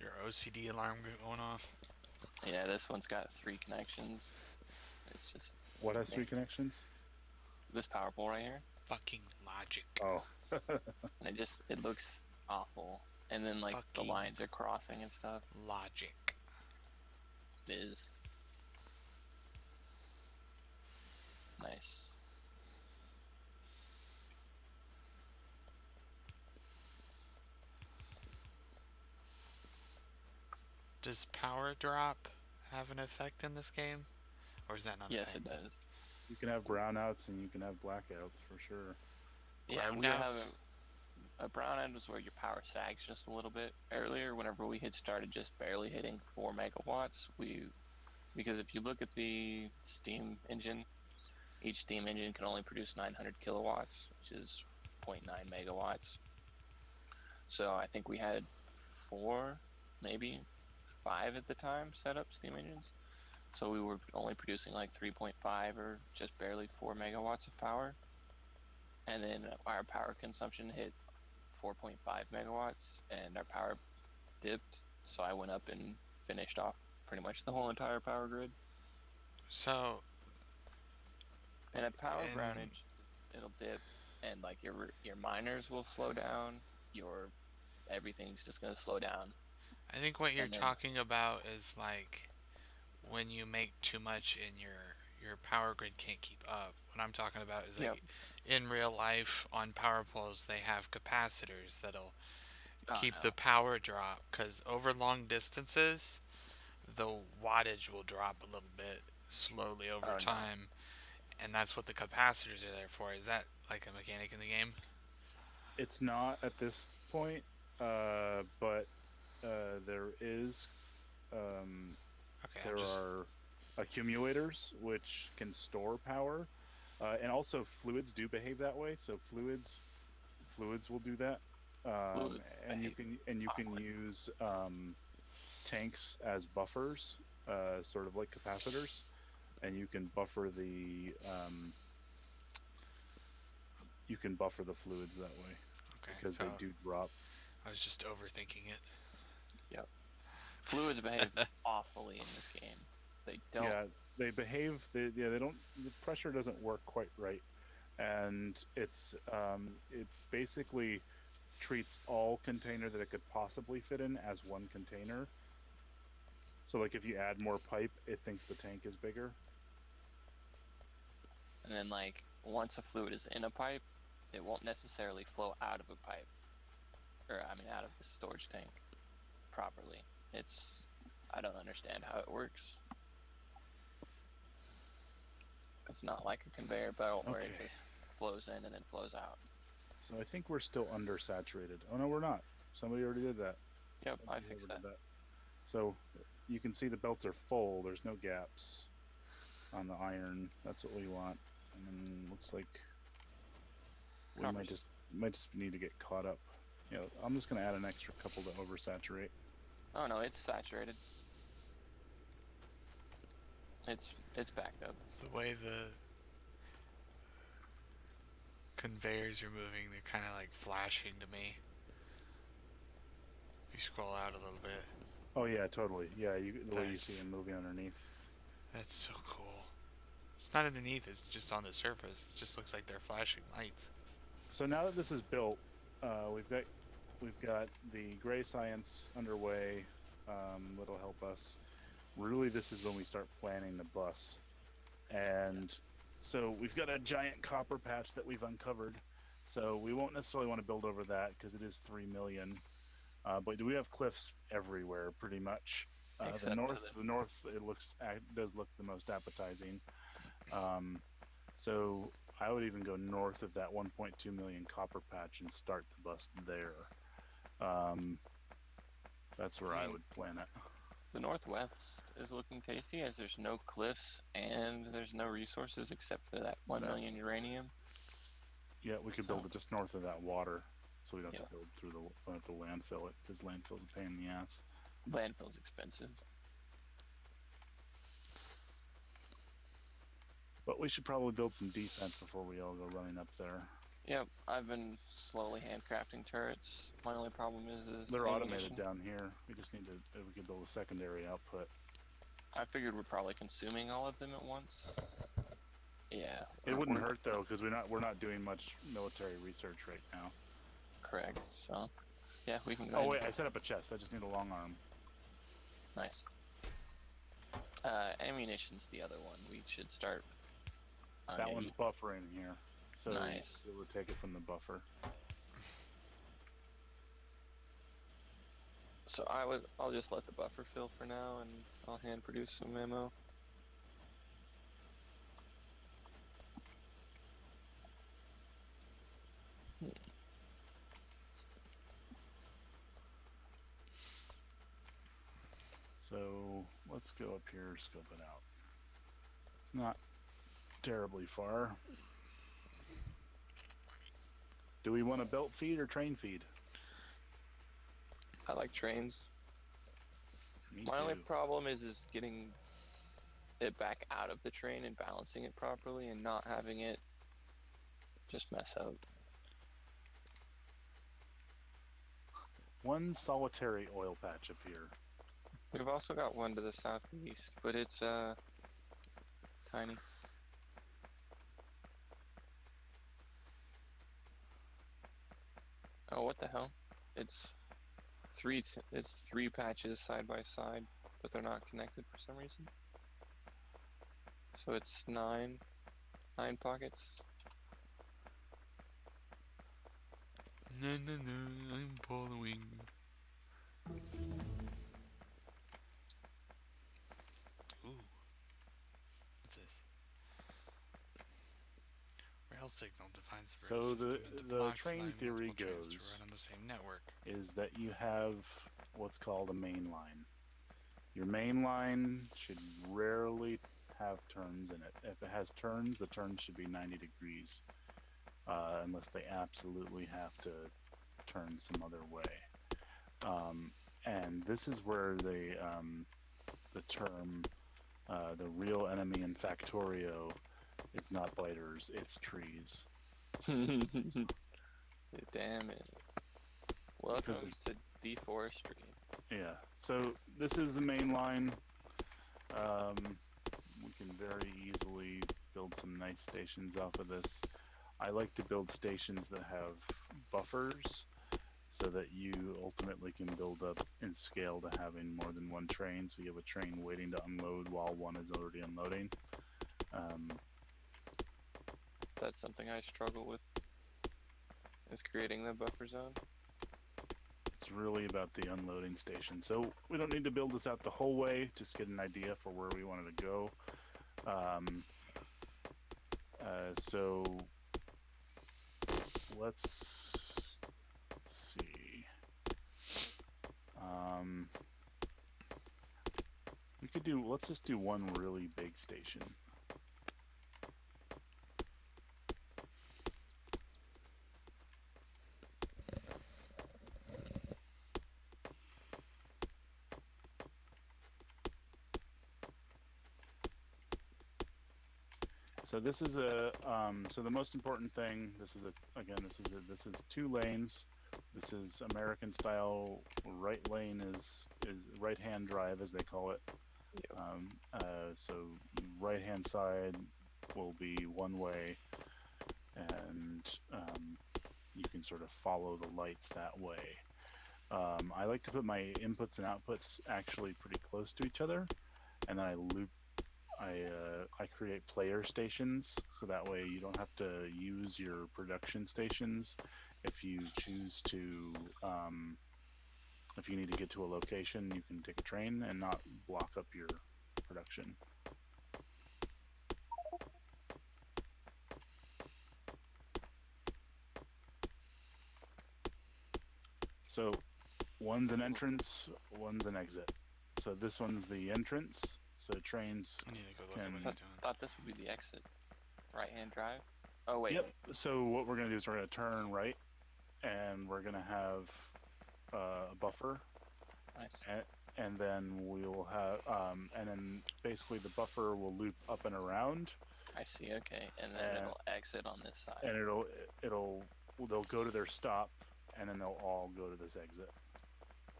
Your OCD alarm going off? Yeah, this one's got 3 connections. It's just What has 3 connections? this power pole right here. Fucking logic. Oh. And it looks awful. And then like the Fucking lines are crossing and stuff. Logic. It is. Nice. Does power drop have an effect in this game? Or is that not a Yes, thing? it does. You can have brownouts and you can have blackouts for sure. Yeah, we have Brownouts? a brownout is where your power sags just a little bit. Earlier, whenever we had started just barely hitting 4 megawatts, because if you look at the steam engine, each steam engine can only produce 900 kilowatts, which is 0.9 megawatts. So I think we had 4, maybe 5 at the time set up steam engines. So we were only producing like 3.5 or just barely 4 megawatts of power. And then our power consumption hit 4.5 megawatts and our power dipped. So I went up and finished off pretty much the whole entire power grid. So, And at power And- groundage, it'll dip, and like your miners will slow down. Everything's just gonna slow down. I think what you're And then- talking about is like when you make too much and your power grid can't keep up. What I'm talking about is like Yep. in real life on power poles they have capacitors that'll Oh, keep no. the power drop, because over long distances the wattage will drop a little bit slowly over Oh, no. time, and that's what the capacitors are there for. Is that like a mechanic in the game? It's not at this point, but there is. Okay, There are accumulators which can store power, and also fluids do behave that way. So fluids will do that, Fluids and you behave can use tanks as buffers, sort of like capacitors, and you can buffer the fluids that way okay, because so they do drop. I was just overthinking it. Fluids behave awfully in this game. They don't. Yeah, they behave. They don't. The pressure doesn't work quite right, and it basically treats all container that it could possibly fit in as one container. So like if you add more pipe, it thinks the tank is bigger. And then like once a fluid is in a pipe, it won't necessarily flow out of a pipe, out of the storage tank properly. I don't understand how it works. It's not like a conveyor belt where it Okay. just flows in and then flows out. So I think we're still undersaturated. Oh no, we're not. Somebody already did that. Yep, I Somebody fixed did that. So you can see the belts are full. There's no gaps on the iron. That's what we want. And then looks like we Copper. might just need to get caught up Yeah, I'm just gonna add an extra couple to oversaturate. Oh no, it's saturated. It's backed up. The way the conveyors are moving, they're kind of like flashing to me. If you scroll out a little bit. Oh yeah, totally. Yeah, the way you see That's- them moving underneath. That's so cool. It's not underneath, it's just on the surface. It just looks like they're flashing lights. So now that this is built, we've got the gray science underway. That'll help us. Really, this is when we start planning the bus, and so we've got a giant copper patch that we've uncovered. So we won't necessarily want to build over that because it is 3 million. But we have cliffs everywhere, pretty much. Except for The north, does look the most appetizing. So I would even go north of that 1.2 million copper patch and start the bust there. That's where I would plan it. The northwest is looking tasty as there's no cliffs and there's no resources except for that 1 million uranium. Yeah, we could build it just north of that water, so we don't have Yeah. to build through don't have to landfill it, because landfill's a pain in the ass. Landfill's expensive. But we should probably build some defense before we all go running up there. Yep, I've been slowly handcrafting turrets. My only problem is They're ammunition. automated down here. We just need to, we could build a secondary output. I figured we're probably consuming all of them at once. Yeah. It wouldn't hurt though, because we're not doing much military research right now. Correct. So, yeah, we can go. Oh wait, I set up a chest. I just need a long arm. Nice. Ammunition's the other one. We should start. That one's buffering here, so Nice. we'll take it from the buffer. So I'll just let the buffer fill for now, and I'll hand produce some ammo. So let's go up here, scope it out. It's not terribly far. Do we want a belt feed or train feed? I like trains. Me My only too. problem is getting it back out of the train and balancing it properly and not having it just mess up. One solitary oil patch up here. We've also got one to the southeast, but it's tiny. Oh, what the hell? It's three patches side by side, but they're not connected for some reason. So it's nine pockets. No, no, no, I'm following. Ooh. What's this? Rail signal defines the rail So system into the blocks, train allowing theory multiple trains to goes run on the same network. is that you have what's called a main line. Your main line should rarely have turns in it. If it has turns, the turns should be 90 degrees, unless they absolutely have to turn some other way. And this is where the term, the real enemy in Factorio, is not biters, it's trees. Damn it. Welcome to deforestry. Yeah, so this is the main line. We can very easily build some nice stations off of this. I like to build stations that have buffers so that you ultimately can build up in scale to having more than one train, so you have a train waiting to unload while one is already unloading. That's something I struggle with, is creating the buffer zone. It's really about the unloading station. So we don't need to build this out the whole way, just get an idea for where we wanted to go. So let's see. We could do, let's just do one really big station. So this is a so the most important thing. This is this is 2 lanes. This is American style. Right lane is right hand drive as they call it. Yep. So right hand side will be one way, and you can sort of follow the lights that way. I like to put my inputs and outputs actually pretty close to each other, and then I create player stations, so that way you don't have to use your production stations if you choose to. If you need to get to a location, you can take a train and not block up your production. So one's an entrance, one's an exit. So this one's the entrance, so trains I need to go look at can... what he's doing. Thought this would be the exit. Right-hand drive? Oh, wait. Yep, so what we're going to do is we're going to turn right, and we're going to have a buffer, Nice. and then we'll have, and then basically the buffer will loop up and around, I see, okay. And then it'll exit on this side. and they'll go to their stop, and then they'll all go to this exit.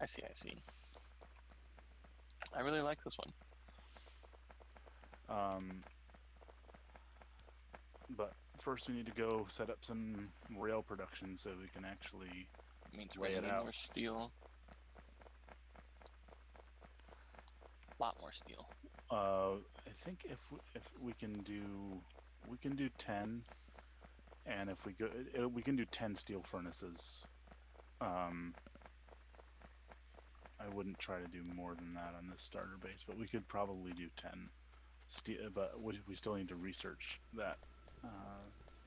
I see, I see. I really like this one. But first we need to go set up some rail production so we can actually It means weigh we're it gonna need out. more steel. A lot more steel. I think if we can do 10, and if we go, we can do 10 steel furnaces. I wouldn't try to do more than that on this starter base, but we could probably do 10 steel. But we still need to research that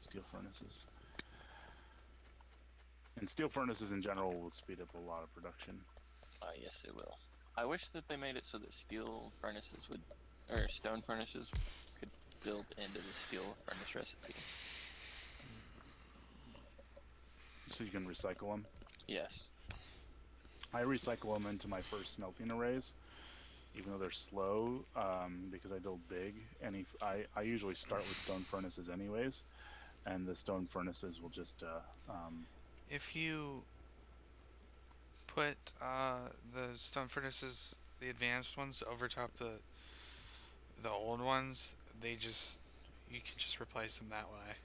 steel furnaces. And steel furnaces in general will speed up a lot of production. Yes, it will. I wish that they made it so that steel furnaces would, or stone furnaces could build into the steel furnace recipe. So you can recycle them. Yes. I recycle them into my first smelting arrays, even though they're slow, because I build big. And I usually start with stone furnaces anyways, and the stone furnaces will just If you put the stone furnaces, the advanced ones, over top the old ones, you can just replace them that way.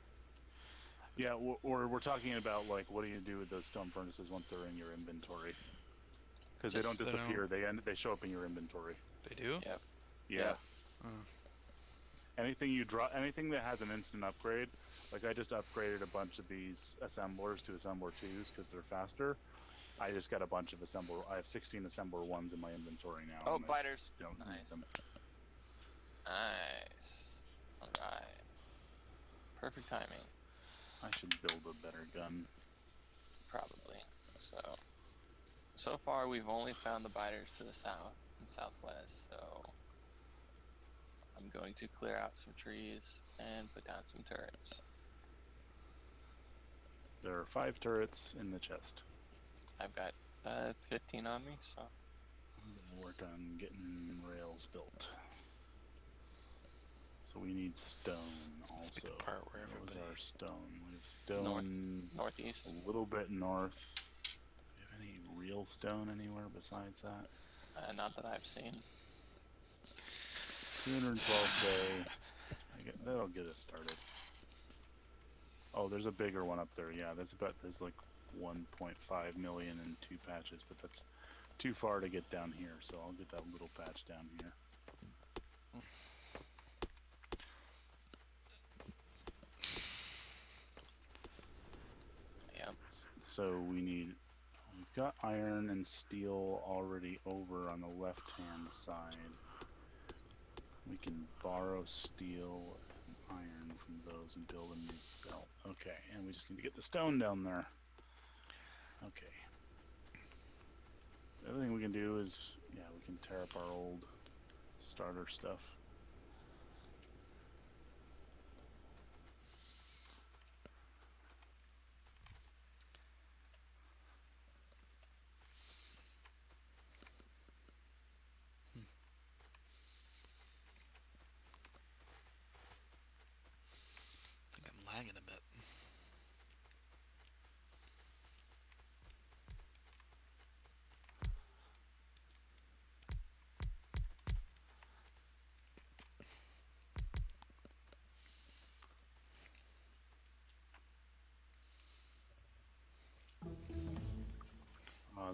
yeah, or we're talking about like what do you do with those stone furnaces once they're in your inventory? Because they don't They don't- disappear; they show up in your inventory. They do? Yep. Yeah. Yeah. Oh. Anything you draw, anything that has an instant upgrade, like I just upgraded a bunch of these assemblers to assembler 2s because they're faster. I just got a bunch of I have 16 assembler 1s in my inventory now. Oh, and I biters. don't Nice. need them. Nice. Alright. Perfect timing. I should build a better gun. Probably. So far we've only found the biters to the south and southwest, so I'm going to clear out some trees and put down some turrets. There are 5 turrets in the chest. I've got 15 on me, so I'm gonna work on getting rails built. So we need stone This also. must be the part where What was everybody- our stone? We have stone northeast. a little bit north. Do we have any real stone anywhere besides that? Not that I've seen. 212K. That'll get us started. Oh, there's a bigger one up there. Yeah, there's like 1.5 million in 2 patches, but that's too far to get down here. So I'll get that little patch down here. Yep. So we've got iron and steel already over on the left-hand side. We can borrow steel and iron from those and build a new belt. Okay, and we just need to get the stone down there. Okay. The other thing we can do is, yeah, we can tear up our old starter stuff.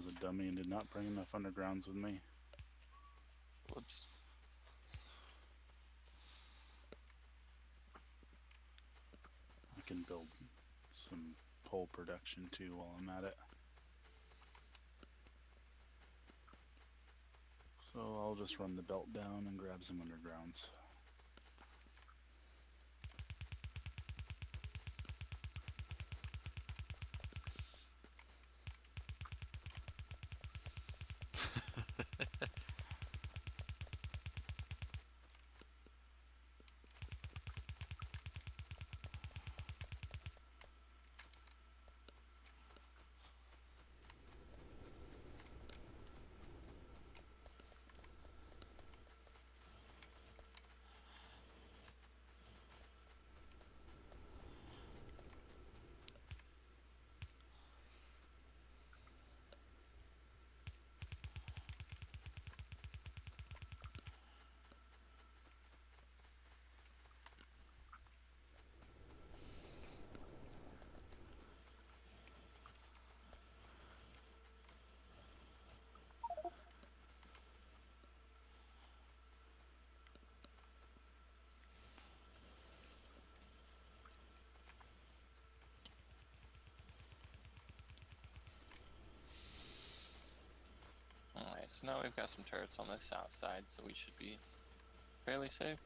a dummy and did not bring enough undergrounds with me. Whoops. I can build some pole production too while I'm at it. So I'll just run the belt down and grab some undergrounds. Alright, so now we've got some turrets on the south side, so we should be fairly safe.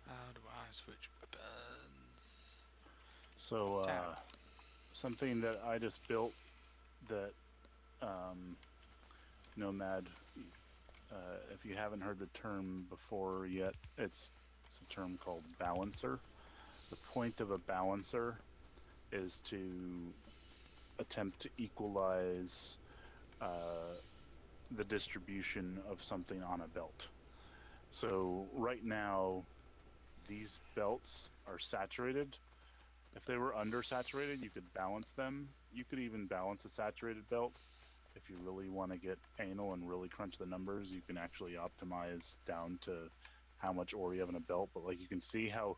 How do I switch weapons? So Tab. something that I just built that Nomad, if you haven't heard the term before yet, it's a term called balancer. The point of a balancer is to attempt to equalize the distribution of something on a belt. So right now, these belts are saturated. If they were undersaturated, you could balance them. You could even balance a saturated belt. If you really want to get anal and really crunch the numbers, you can actually optimize down to how much ore you have in a belt. But like you can see how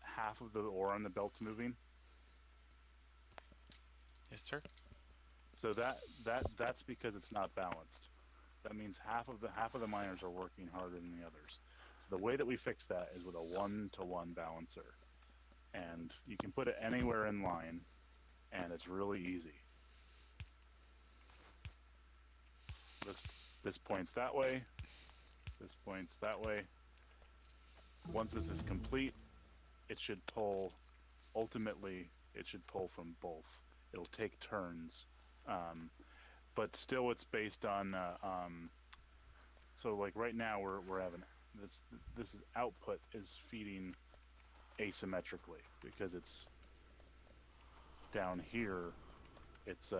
half of the ore on the belt's moving. Yes, sir. So that's because it's not balanced. That means half of the miners are working harder than the others. So the way that we fix that is with a 1-to-1 balancer. And you can put it anywhere in line, and it's really easy. This points that way, this points that way. Once this is complete, it should pull, ultimately, it should pull from both. It'll take turns, but still it's based on, so like right now we're having, this is output is feeding asymmetrically because it's down here, it's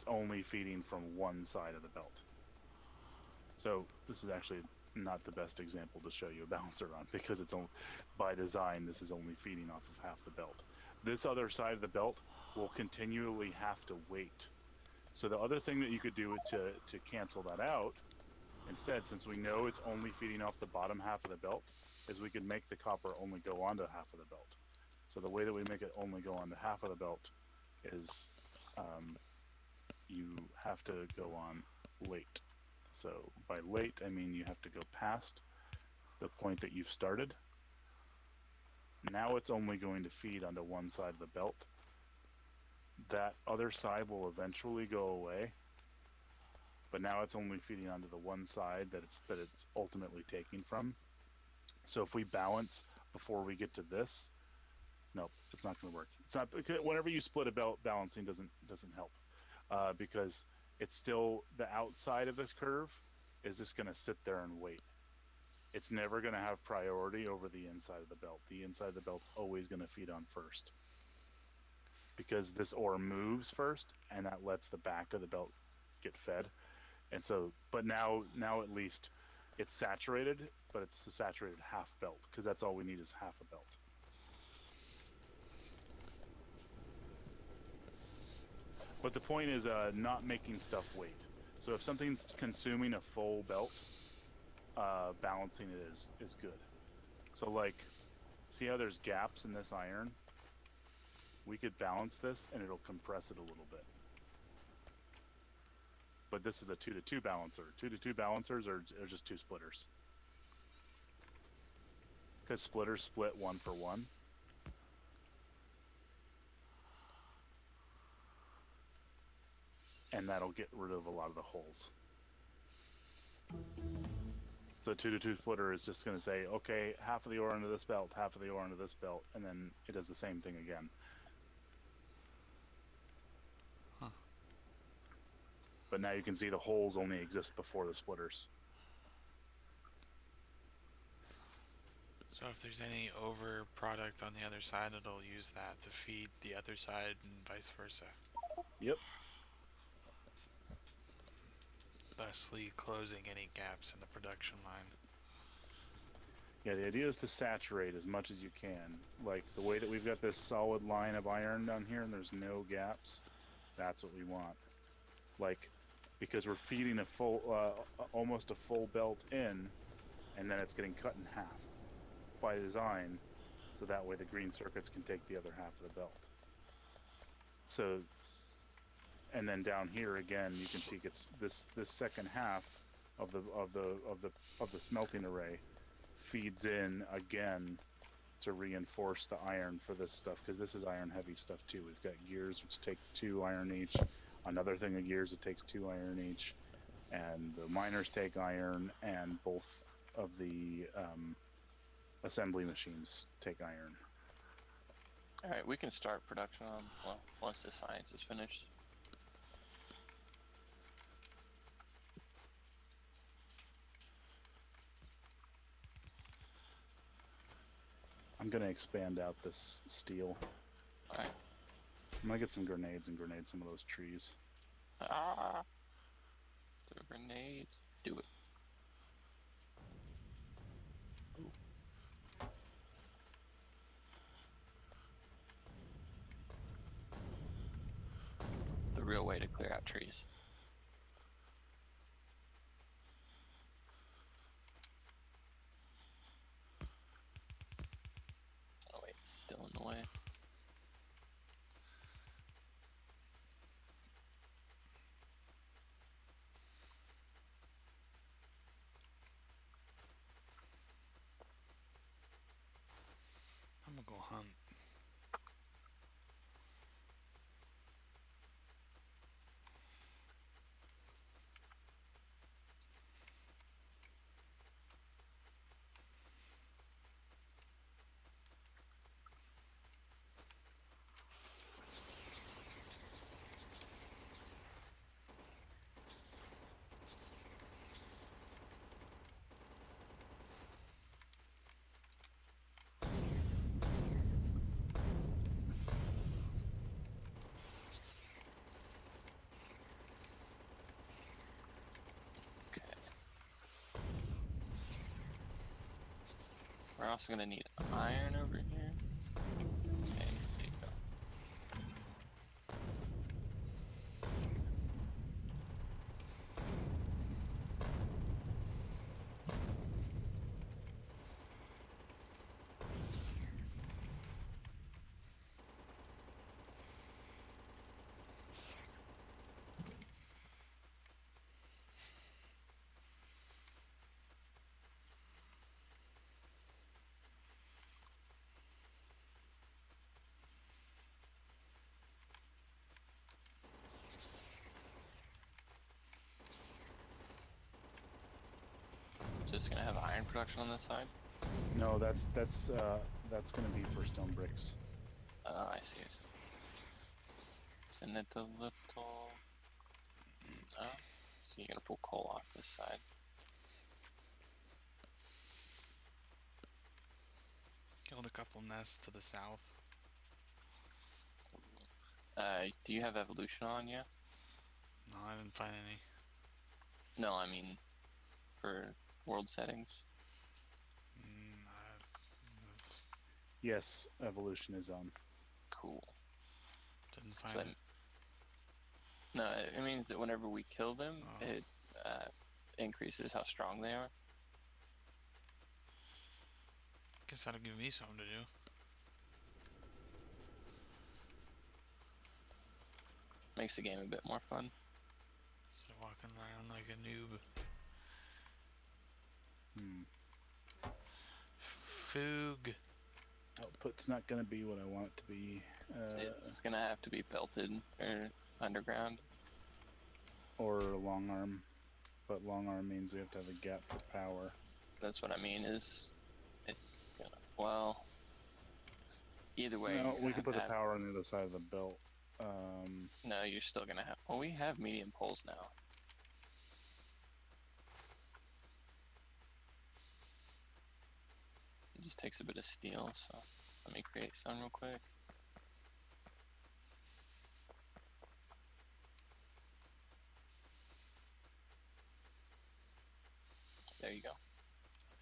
only feeding from one side of the belt. So this is actually not the best example to show you a balancer on because it's only, by design, this is only feeding off of half the belt. This other side of the belt will continually have to wait. So the other thing that you could do to cancel that out, instead, since we know it's only feeding off the bottom half of the belt, is we could make the copper only go onto half of the belt. So the way that we make it only go onto half of the belt is you have to go on late. So by late, I mean you have to go past the point that you've started. Now it's only going to feed onto one side of the belt. That other side will eventually go away, but now it's only feeding onto the one side that it's ultimately taking from. So if we balance before we get to this, nope, it's not going to work. It's not, whenever you split a belt, balancing doesn't help, because it's still the outside of this curve is just going to sit there and wait. It's never going to have priority over the inside of the belt. The inside of the belt's always going to feed on first, because this ore moves first, and that lets the back of the belt get fed. And so, but now at least it's saturated, but it's a saturated half belt, because that's all we need is half a belt. But the point is not making stuff wait. So if something's consuming a full belt, balancing it is good. So like, see how there's gaps in this iron? We could balance this and it'll compress it a little bit. But this is a 2-to-2 balancer. 2-to-2 balancers are just two splitters. Because splitters split 1 for 1. And that'll get rid of a lot of the holes. So 2-to-2 splitter is just going to say, okay, half of the ore into this belt, half of the ore into this belt, and then it does the same thing again. Huh. But now you can see the holes only exist before the splitters. So if there's any over product on the other side, it'll use that to feed the other side and vice versa. Yep. Thusly closing any gaps in the production line. Yeah, the idea is to saturate as much as you can. Like the way that we've got this solid line of iron down here and there's no gaps, that's what we want. Like, because we're feeding a full, almost a full belt in, and then it's getting cut in half by design, so that way the green circuits can take the other half of the belt. So, and then down here again, you can see it's this second half of the smelting array feeds in again to reinforce the iron for this stuff, because this is iron heavy stuff too. We've got gears which take 2 iron each, another thing of gears that takes 2 iron each, and the miners take iron, and both of the assembly machines take iron. Alright, we can start production on, well, once the science is finished. I'm gonna expand out this steel. Alright. I'm gonna get some grenades and grenade some of those trees. Ah! The grenades. Do it. Ooh. The real way to clear out trees. Oh wait, it's still in the way. I'm gonna go hunt. We're also gonna need iron over here. Okay, there you go. just gonna have iron production on this side. No, that's gonna be for stone bricks. I see. Isn't it a little? No. So you're gonna pull coal off this side. Killed a couple nests to the south. Do you have evolution on yet? No, I didn't find any. No, I mean, for world settings. Yes, evolution is on. Cool. Didn't find So it. no, it means that whenever we kill them, Oh. it increases how strong they are. Guess that'll give me something to do. Makes the game a bit more fun. Instead of walking around like a noob. Foog. Output's not gonna be what I want it to be. It's gonna have to be belted or underground. Or long arm, but long arm means we have to have a gap for power. That's what I mean. Is it's gonna well. Either way. No, we can put the have, power on the other side of the belt. No, you're still gonna have. Well, we have medium poles now. It just takes a bit of steel, so let me create some real quick. There you go.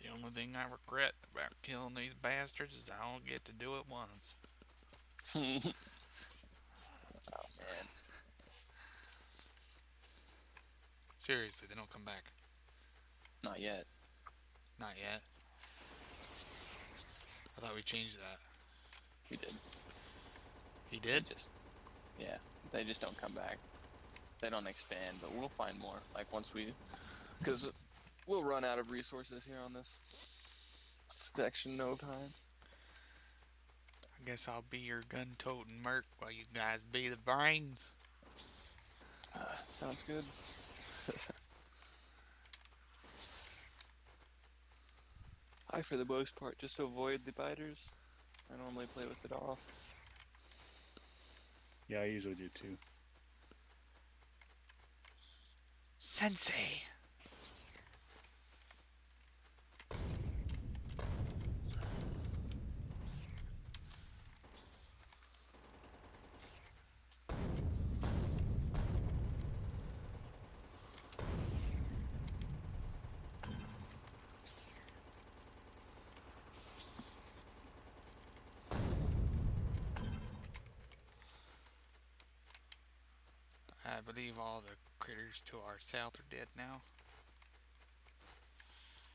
The only thing I regret about killing these bastards is I don't get to do it once. Oh man. Seriously, they don't come back. Not yet. Not yet. I thought we changed that. We did. He did? Yeah, they just don't come back. They don't expand, but we'll find more. Like once we, because we'll run out of resources here on this section no time. I guess I'll be your gun-toting merc while you guys be the brains. Sounds good. I, for the most part, just avoid the biters. I normally play with it off. Yeah, I usually do too. Sensei! I believe all the critters to our south are dead now.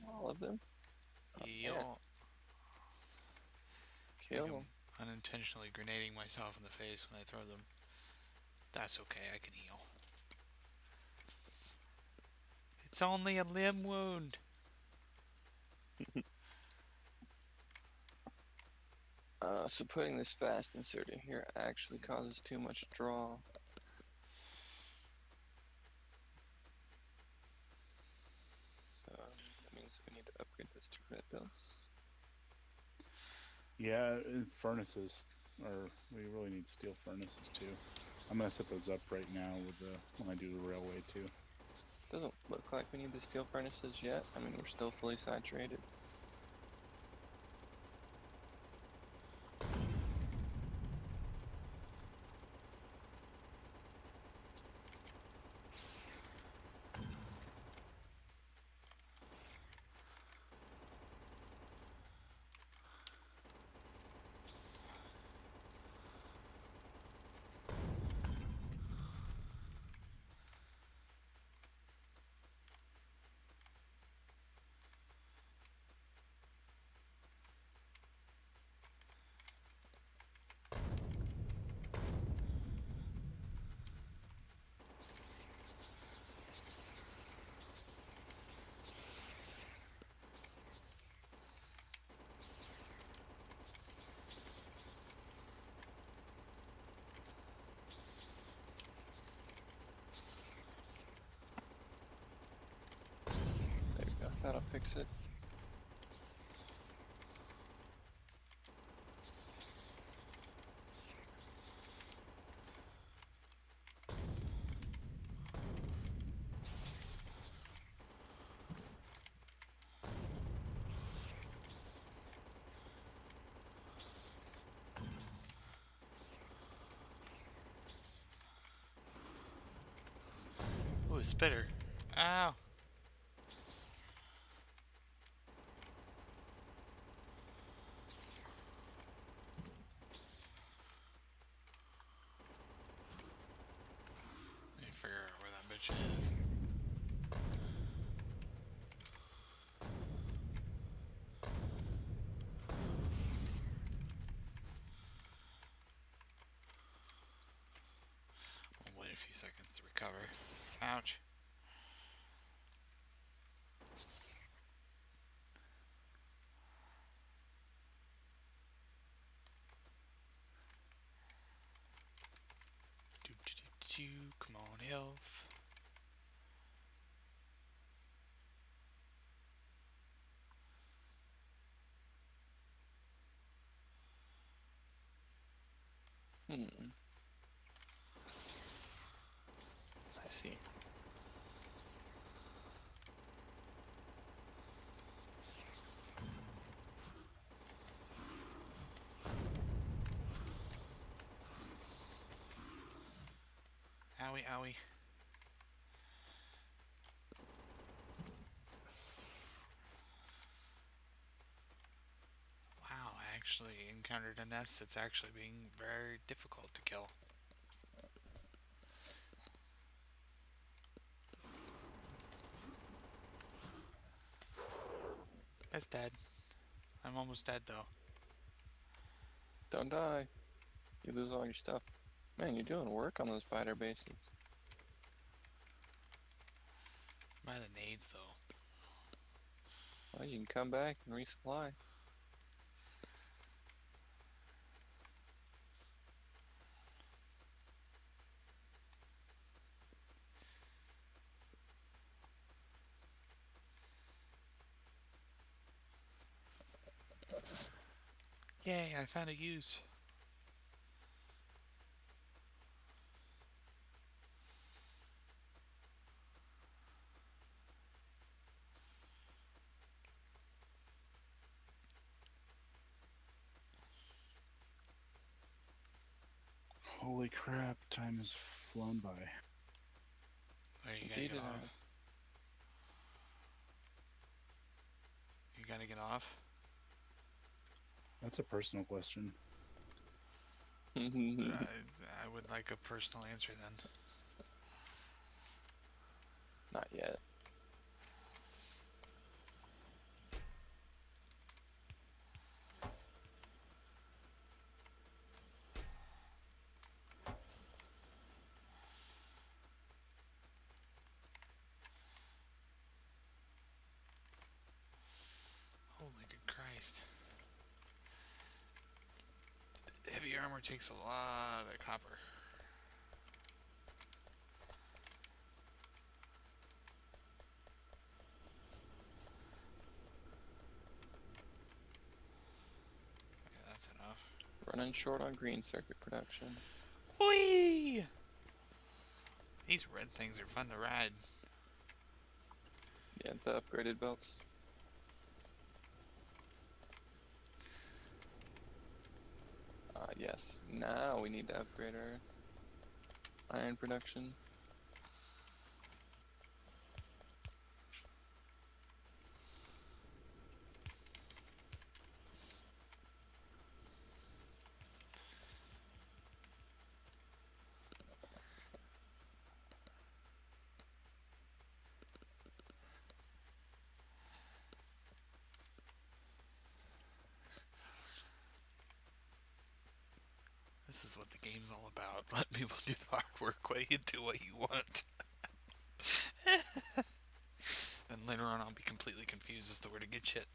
All of them? Yeah. Kill them. Unintentionally grenading myself in the face when I throw them. That's okay, I can heal. It's only a limb wound. So putting this fast insert in here actually causes too much draw. So that means we need to upgrade this to red belts. Yeah, furnaces, or we really need steel furnaces too. I'm gonna set those up right now with the when I do the railway too. Doesn't look like we need the steel furnaces yet. I mean, we're still fully saturated. That'll fix it. Ooh, a spitter. Ow. Let me figure out where that bitch is. I'll wait a few seconds to recover. Ouch. Come on, health. Hmm. I see. Owie, owie. Wow, I actually encountered a nest that's actually being very difficult to kill. It's dead. I'm almost dead though. Don't die. You lose all your stuff. Man, you're doing work on those spider bases. I'm out of nades though. Well, you can come back and resupply. Yay, I found a use. Holy crap, time has flown by. Where you gotta Indeed get it off? You gotta get off? That's a personal question. has. I would like a personal answer then. Not yet. Holy good Christ. Heavy armor takes a lot of copper. Okay, that's enough. Running short on green circuit production. Whee! These red things are fun to ride. Yeah, the upgraded belts. Yes. Now we need to upgrade our iron production. This is what the game's all about. Let people do the hard work while you do what you want. Then later on I'll be completely confused as to where to get shit.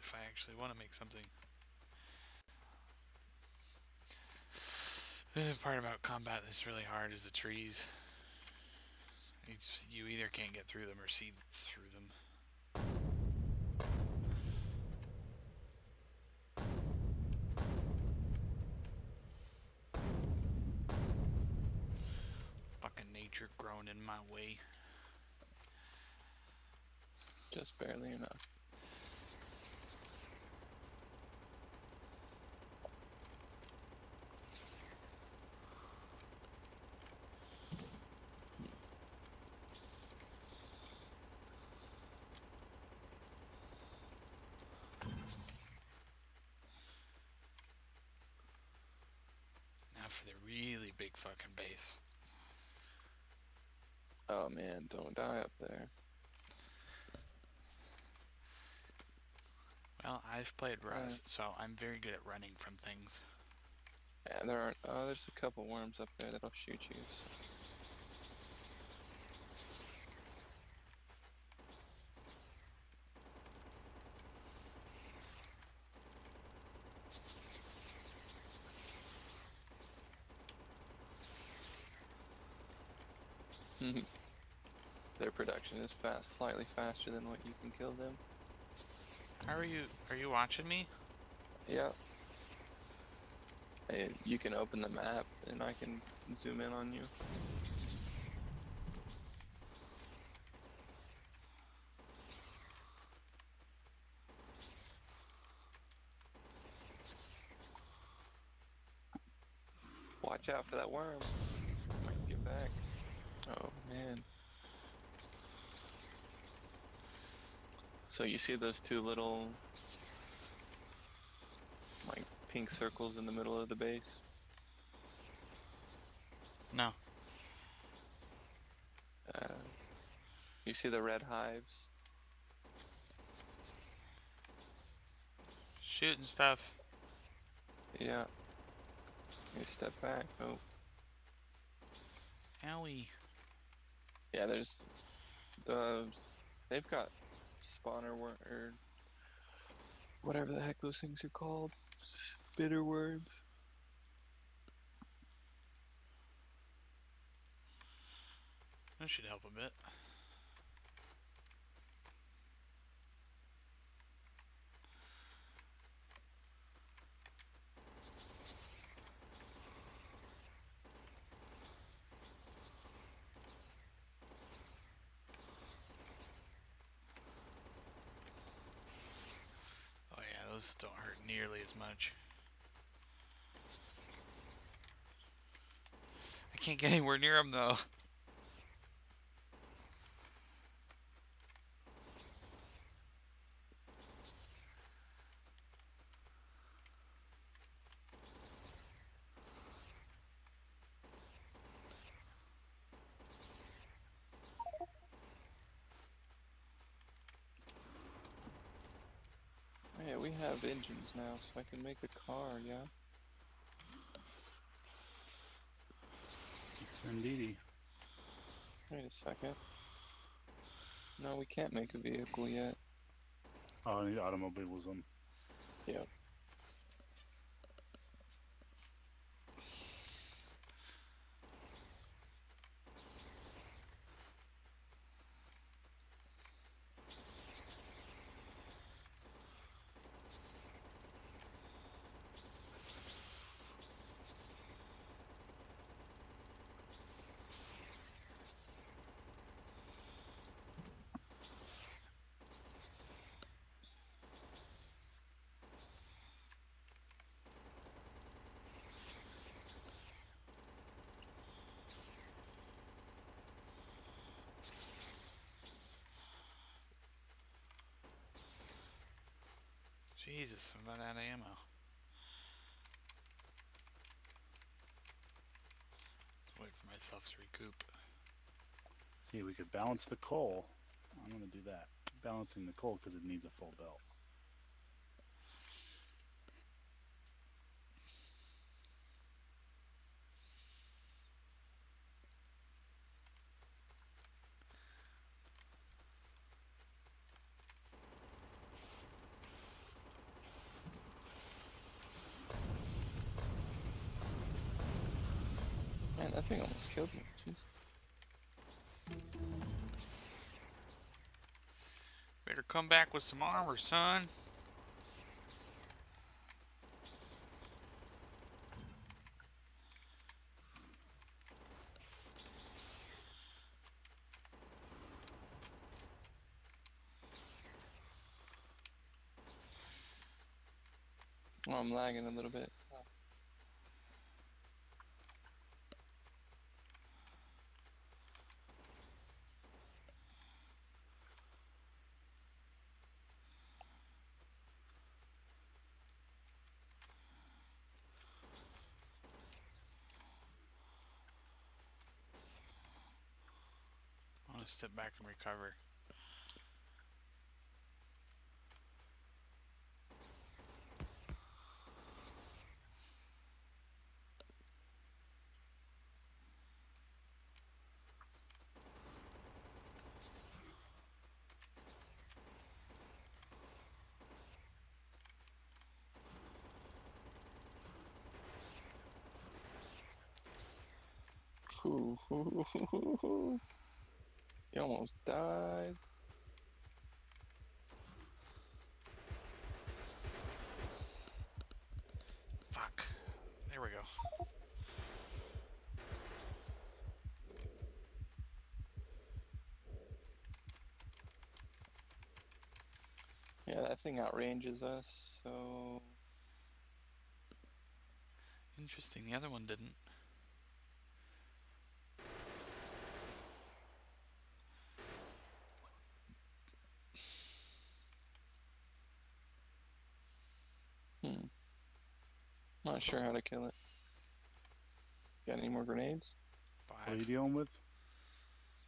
If I actually want to make something. The part about combat that's really hard is the trees. You either can't get through them or see through them. Fucking nature growing in my way. Just barely enough. Now for the really big fucking base. Oh man, don't die up there. Well, I've played Rust, so I'm very good at running from things. Yeah, there aren't. Oh, there's a couple worms up there that'll shoot you. So. Their production is fast, slightly faster than what you can kill them. How are you? Are you watching me? Yeah. Hey, you can open the map and I can zoom in on you. Watch out for that worm. Might get back. Oh man. So you see those two little like pink circles in the middle of the base? No. You see the red hives? Shooting stuff. Yeah. You step back. Oh. Owie. Yeah, there's they've got spawner worm or whatever the heck those things are called. Bitter worms. That should help a bit. Oh yeah, those don't hurt nearly as much. I can't get anywhere near them though. Yeah, we have engines now, so I can make a car, yeah? Yes, indeedy. Wait a second. No, we can't make a vehicle yet. Oh, I need automobilism. Yep. Jesus, I'm about out of ammo. Wait for myself to recoup. See, we could balance the coal. I'm gonna do that. Balancing the coal because it needs a full belt. Man, that thing almost killed me. Jeez. Better come back with some armor, son. Oh, I'm lagging a little bit. I want to step back and recover. You almost died. Fuck. There we go. Yeah, that thing outranges us, so... Interesting. The other one didn't. Not sure how to kill it. Got any more grenades? What are 5. you dealing with?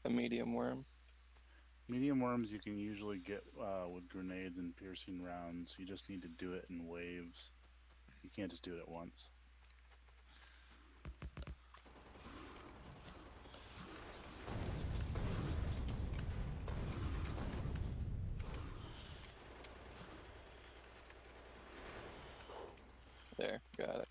A medium worm. Medium worms you can usually get with grenades and piercing rounds. You just need to do it in waves. You can't just do it at once. There, got it.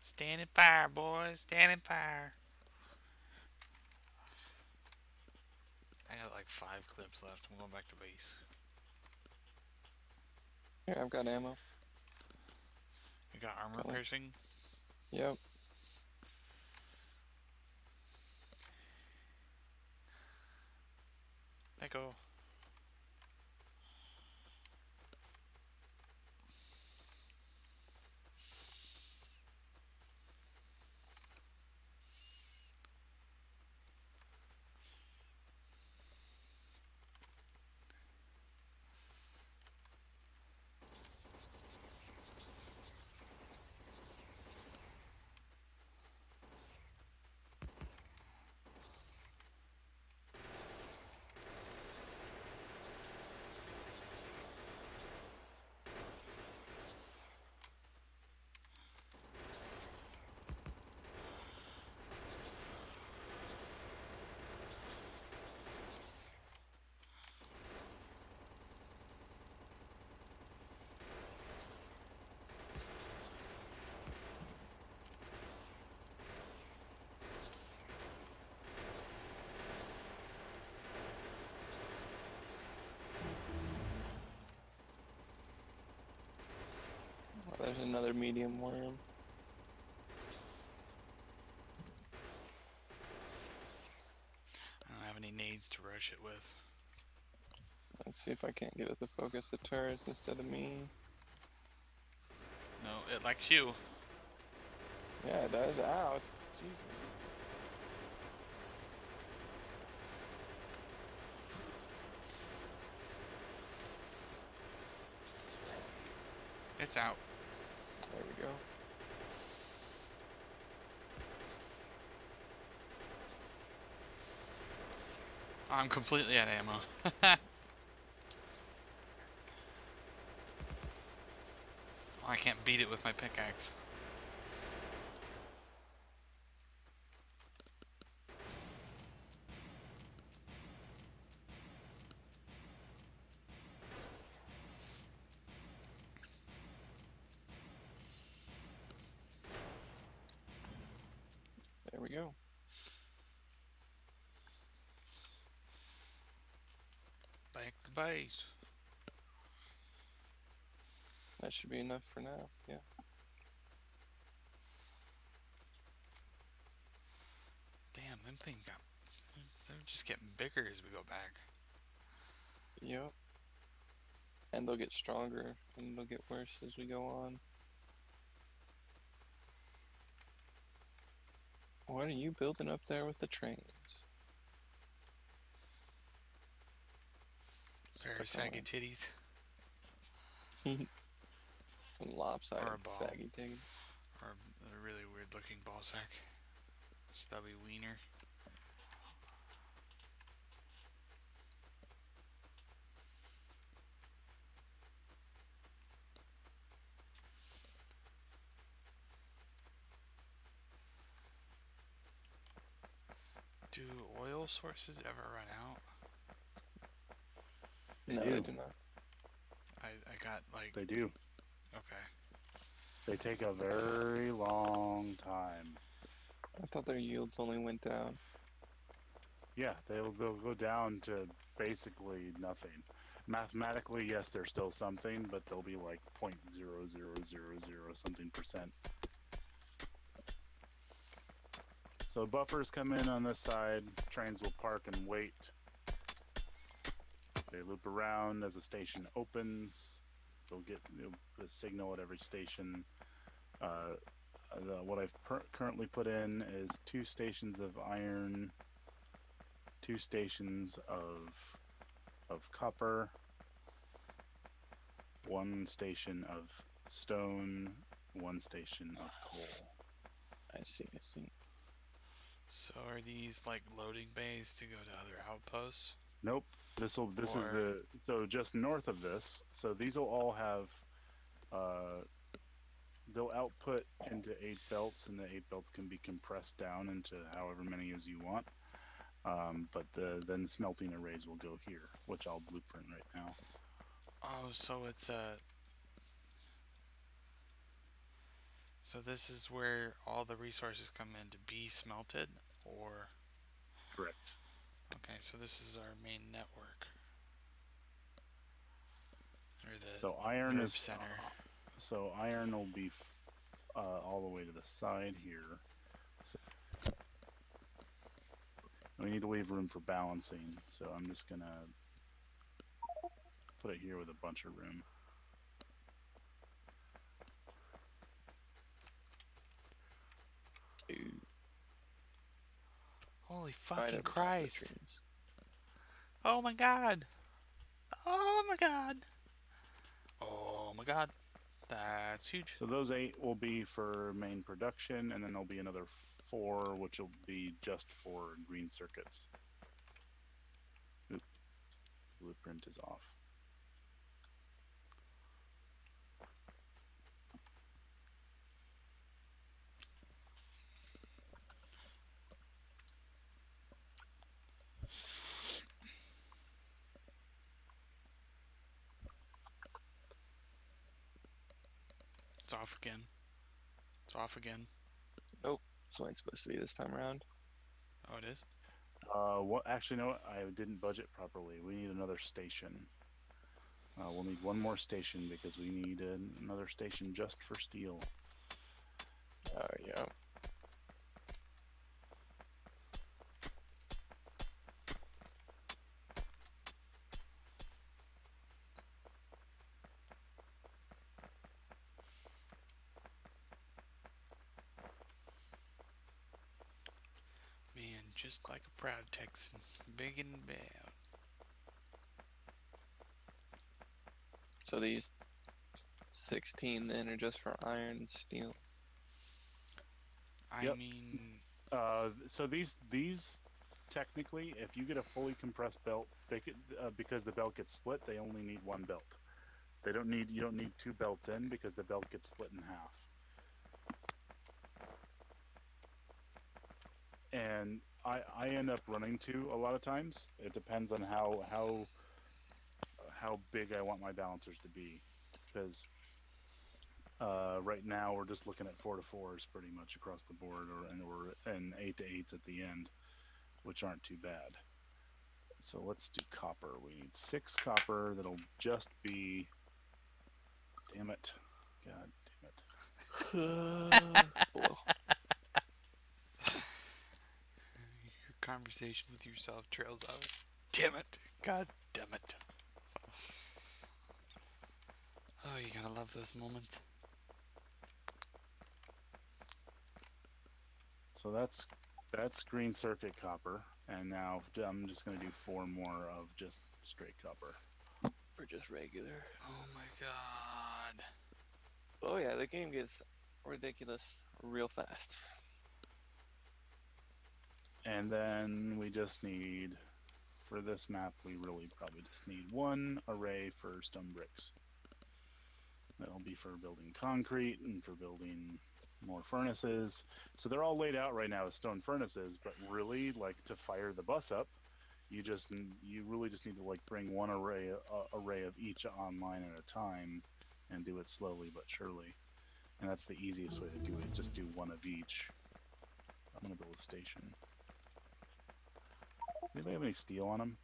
Standing fire, boys. Standing fire. I got like 5 clips left. I'm going back to base. Here, I've got ammo. You got armor piercing? Yep. Let go. Oh, there's another medium worm. I don't have any nades to rush it with. Let's see if I can't get it to focus the turrets instead of me. No, it likes you. Yeah, it does. Ow. Jesus. It's out. There we go. I'm completely out of ammo. I can't beat it with my pickaxe. go. Back to base. That should be enough for now. Yeah. Damn, them things got. They're just getting bigger as we go back. Yep. And they'll get stronger, and they'll get worse as we go on. What are you building up there with the trains? Pair of saggy titties. Some lopsided, Or a ball. saggy thing. Or a really weird looking ball sack. Stubby wiener. Do oil sources ever run out? No, do. they do not. I got like. They do. Okay. They take a very long time. I thought their yields only went down. Yeah, they'll go down to basically nothing. Mathematically, yes, there's still something, but they'll be like 0.0000 something percent. So buffers come in on this side, trains will park and wait. They loop around as a station opens. They'll get the signal at every station. What I've currently put in is 2 stations of iron, 2 stations of copper, 1 station of stone, 1 station of coal. I see, I see. So are these like loading bays to go to other outposts? Nope. This is the, so just north of this. So these will all have, they'll output into 8 belts, and the 8 belts can be compressed down into however many as you want. But then smelting arrays will go here, which I'll blueprint right now. Oh, so it's a. So this is where all the resources come in to be smelted, or? Correct. Okay, so this is our main network. Or the So iron is center. So iron will be all the way to the side here. So we need to leave room for balancing, so I'm just gonna put it here with a bunch of room. Dude, Holy right fucking over top of the Christ! trains. Oh my god! Oh my god! Oh my god! That's huge. So those 8 will be for main production, and then there'll be another 4, which will be just for green circuits. Oop. Blueprint is off. It's off again. It's off again. Nope, it's only supposed to be this time around. Oh, it is? What? Actually, no, I didn't budget properly. We need another station. We'll need 1 more station because we need another station just for steel. Yeah. Man, just like a proud Texan. Big and bad. So these 16 then are just for iron and steel. I Yep. mean, So these technically, if you get a fully compressed belt, because the belt gets split, they only need 1 belt. You don't need 2 belts in because the belt gets split in half. And I end up running 2 a lot of times. It depends on how big I want my balancers to be, because Right now, we're just looking at 4 to 4s pretty much across the board, and 8 to 8s at the end, which aren't too bad. So let's do copper. We need 6 copper. That'll just be. Damn it! God damn it! Hello. Your conversation with yourself trails out. Damn it. God damn it. Oh, you gotta love those moments. So that's green circuit copper, and now I'm just gonna do 4 more of just straight copper. Or just regular. Oh my god. Oh yeah, the game gets ridiculous real fast. And then we just need, for this map, we really probably just need 1 array for stone bricks. That'll be for building concrete and for building more furnaces. So they're all laid out right now as stone furnaces, but really, like, to fire the bus up, you really just need to like bring 1 array of each online at a time, and do it slowly but surely. And that's the easiest way to do it. Just do 1 of each. I'm gonna build a station. Does anybody have any steel on them?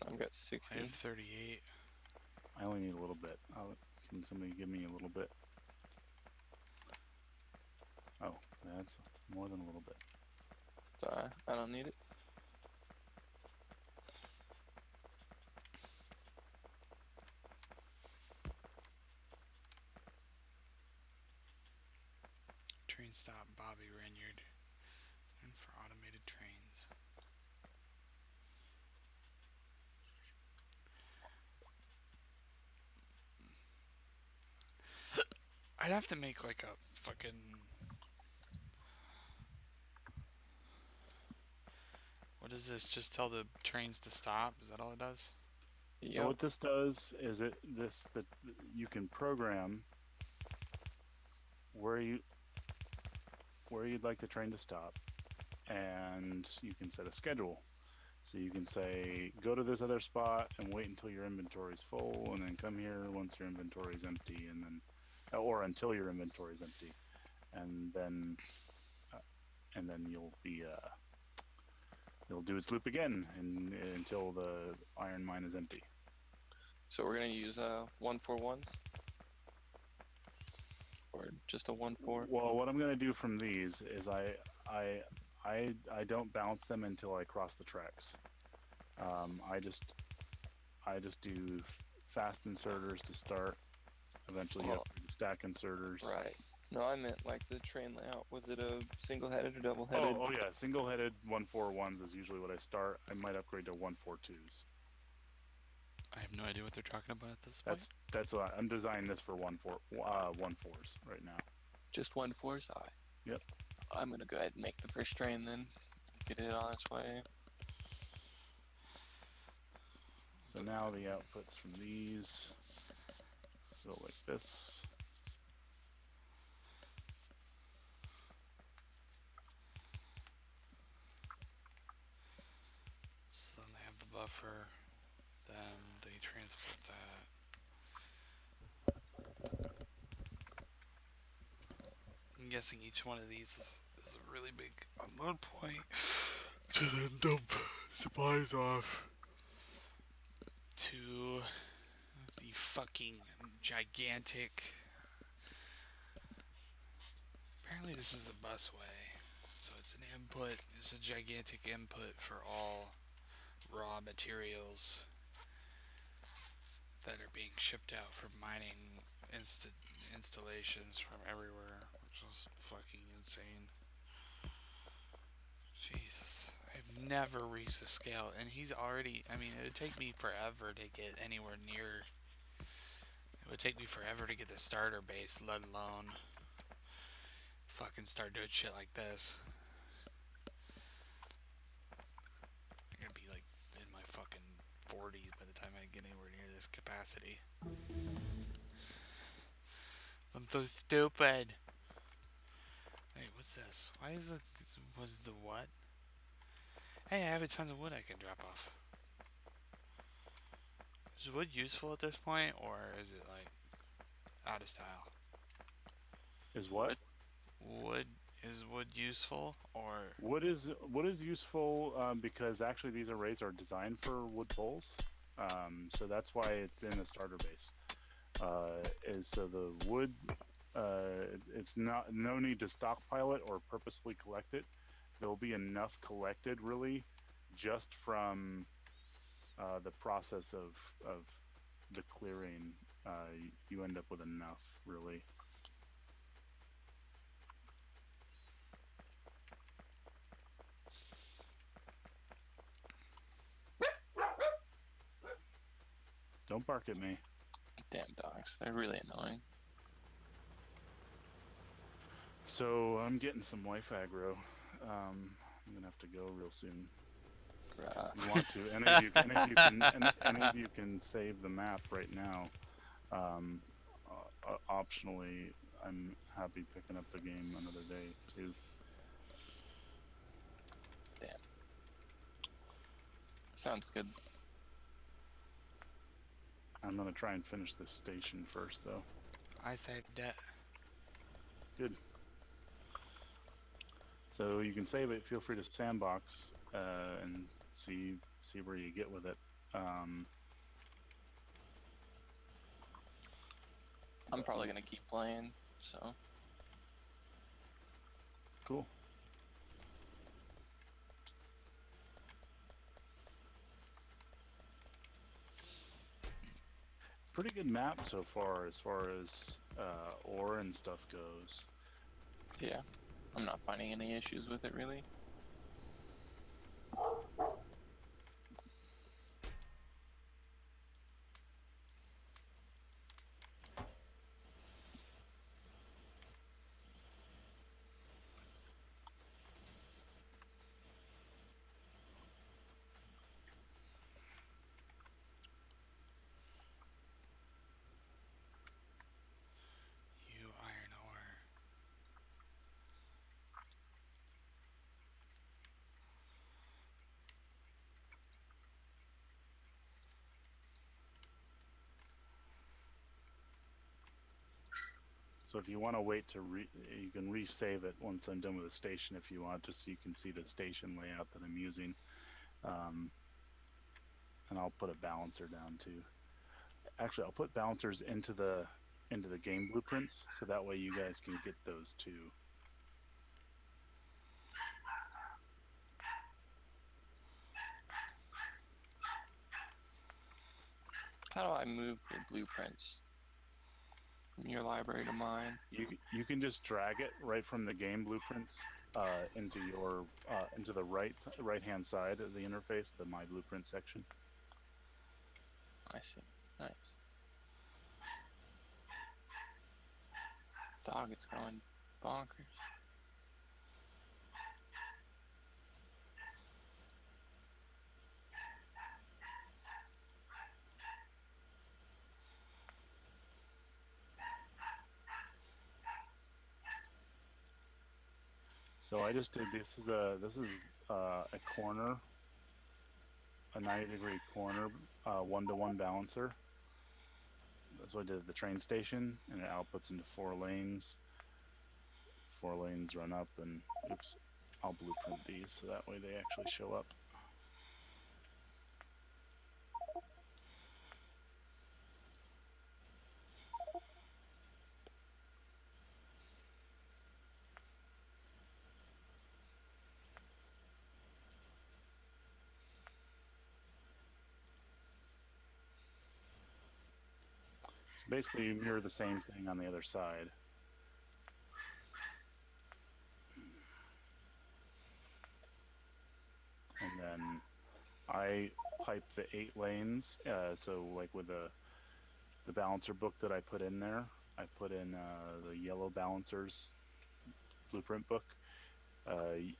I've got 60. I have 38. I only need a little bit. Can somebody give me a little bit? Oh, that's more than a little bit. Sorry, I don't need it. Train stop, Bobby Renyard. And for automated trains. I'd have to make like a fucking. What does this? Just tell the trains to stop? Is that all it does? So Yep. what this does is that you can program where you'd like the train to stop, and you can set a schedule. So you can say, go to this other spot and wait until your inventory is full, and then come here once your inventory is empty, and then, or until your inventory is empty, and then you'll do its loop again until the iron mine is empty. So we're gonna use 141s, or just a 1-4. Well, what I'm gonna do from these is I don't bounce them until I cross the tracks. I just do fast inserters to start. Eventually, you have to stack inserters. Right. No, I meant like the train layout. Was it a single-headed or double-headed? Oh yeah, single-headed 141s is usually what I start. I might upgrade to 142s. I have no idea what they're talking about at this point. That's what I'm designing this for 1.4s right now. Just 1-4s? Alright. Yep. I'm gonna go ahead and make the first train then. Get it on its way. So now the outputs from these go like this. So then they have the buffer, then they transport that. I'm guessing each one of these is a really big unload point to then dump supplies off to the fucking gigantic. Apparently this is a busway, so it's an input. It's a gigantic input for all raw materials that are being shipped out from mining installations from everywhere, which is fucking insane. Jesus, I've never reached the scale, and he's already. I mean, it would take me forever to get anywhere near. It would take me forever to get the starter base, let alone fucking start doing shit like this. I'm gonna be like in my fucking 40s by the time I get anywhere near this capacity. I'm so stupid. Wait, what's this? Why is was the what? Hey, I have tons of wood I can drop off. Is wood useful at this point, or is it like out of style. Is what? Wood is wood useful or Wood is useful because actually these arrays are designed for wood poles, so that's why it's in the starter base. Is so the wood, it's no need to stockpile it or purposefully collect it. There'll be enough collected really, just from the process of the clearing. You end up with enough really. Don't bark at me. Damn dogs, they're really annoying. So I'm getting some wife aggro. I'm gonna have to go real soon. If you want to, any of you can save the map right now. Optionally, I'm happy picking up the game another day too. Damn. Sounds good. I'm gonna try and finish this station first, though. I saved it. Good. So you can save it. Feel free to sandbox and see where you get with it. I'm probably gonna keep playing, so. Cool. Pretty good map so far as ore and stuff goes. Yeah, I'm not finding any issues with it really. You iron ore. So if you want to wait to you can resave it once I'm done with the station if you want, just so you can see the station layout that I'm using. And I'll put a balancer down too. Actually, I'll put balancers into the game blueprints, so that way you guys can get those too. How do I move the blueprints from your library to mine? You can just drag it right from the game blueprints into your into the right hand side of the interface, the My Blueprint section. I see. Nice. Dog is going bonkers. So I just did this is a corner, a 90-degree corner, 1-to-1 balancer. That's what I did at the train station, and it outputs into 4 lanes. 4 lanes run up, and oops, I'll blueprint these so that way they actually show up. Basically, you mirror the same thing on the other side. And then I pipe the 8 lanes, so like with the balancer book that I put in there, I put in the yellow balancers blueprint book.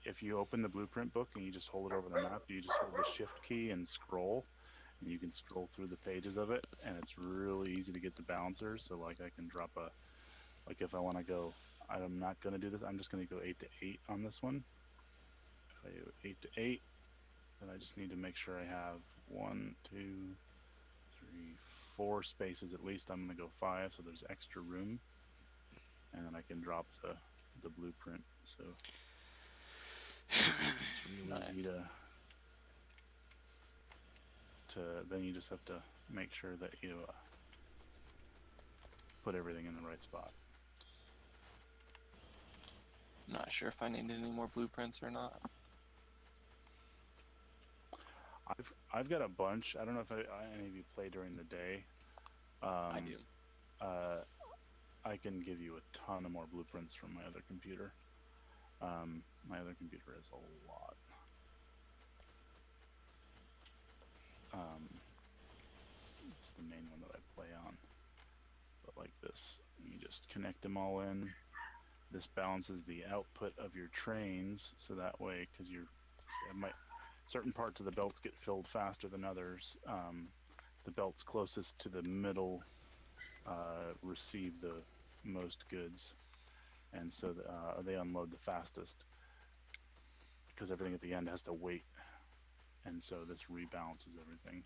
If you open the blueprint book and you just hold it over the map, you just hold the shift key and scroll, and you can scroll through the pages of it, and it's really easy to get the balancers. So like I can drop a, like if I want to go, I'm not going to do this, I'm just going to go 8 to 8 on this one. If I do 8 to 8, then I just need to make sure I have 1, 2, 3, 4 spaces at least. I'm going to go 5, so there's extra room. And then I can drop the blueprint. So it's really easy to then you just have to make sure that you put everything in the right spot. I'm not sure if I need any more blueprints or not. I've got a bunch. I don't know if any of you play during the day. I do. I can give you a ton of more blueprints from my other computer. My other computer has a lot. It's the main one that I play on. But like this, you just connect them all in. This balances the output of your trains, so that way, because certain parts of the belts get filled faster than others. The belts closest to the middle receive the most goods, and so they unload the fastest, because everything at the end has to wait, and so this rebalances everything.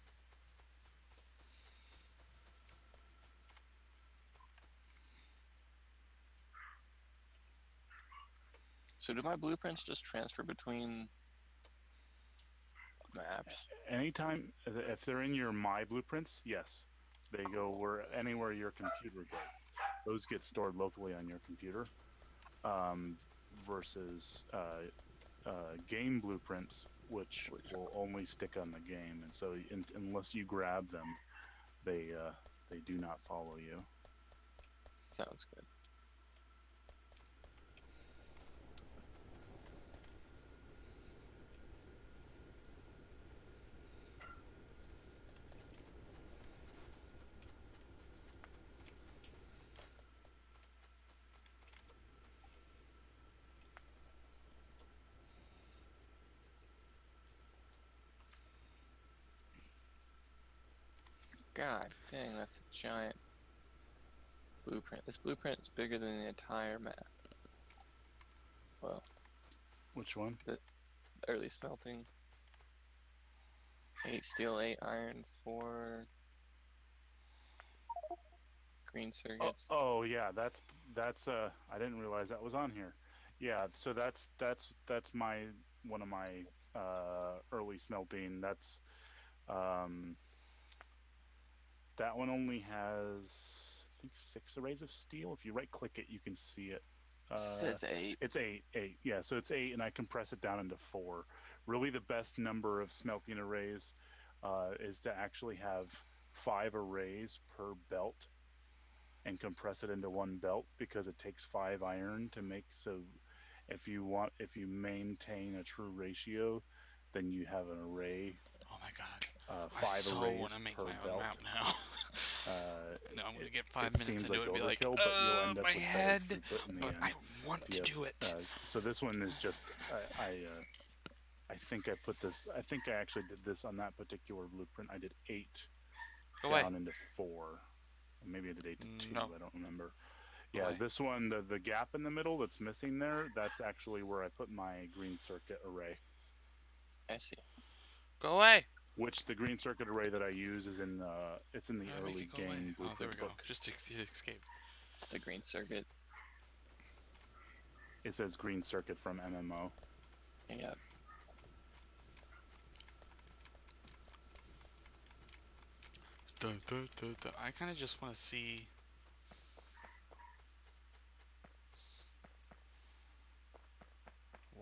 So do my blueprints just transfer between maps? Anytime, if they're in your My Blueprints, yes. They go anywhere your computer goes. Those get stored locally on your computer. Versus game blueprints, which will only stick on the game. And so unless you grab them, they do not follow you. Sounds good. God dang, that's a giant blueprint. This blueprint is bigger than the entire map. Well, Which one? the early smelting. 8 steel, 8 iron, 4 green circuits. Oh yeah, that's I didn't realize that was on here. Yeah, so that's one of my early smelting. That's that one only has, I think, 6 arrays of steel. If you right click it, you can see it. It says 8. It's 8. Yeah, so it's 8, and I compress it down into 4. Really, the best number of smelting arrays is to actually have 5 arrays per belt and compress it into one belt, because it takes 5 iron to make. So if you maintain a true ratio, then you have an array. Oh my god. 5 I so arrays want to make per my belt. own map now. No, I'm gonna get 5 minutes seems into like it and be like, overkill, but you'll end up my with head, better throughput in the but end. I want to do it. So this one is just I think I put this. I think I actually did this on that particular blueprint. I did 8 down into 4. Maybe I did 8 to 2. No. I don't remember. Yeah, this one, the gap in the middle that's missing there, that's actually where I put my green circuit array. I see. Go away. Which the green circuit array that I use is in the early game Oh, there we blueprint go. book. Just to escape. It's the green circuit. It says green circuit from MMO. Yeah. I kind of just want to see.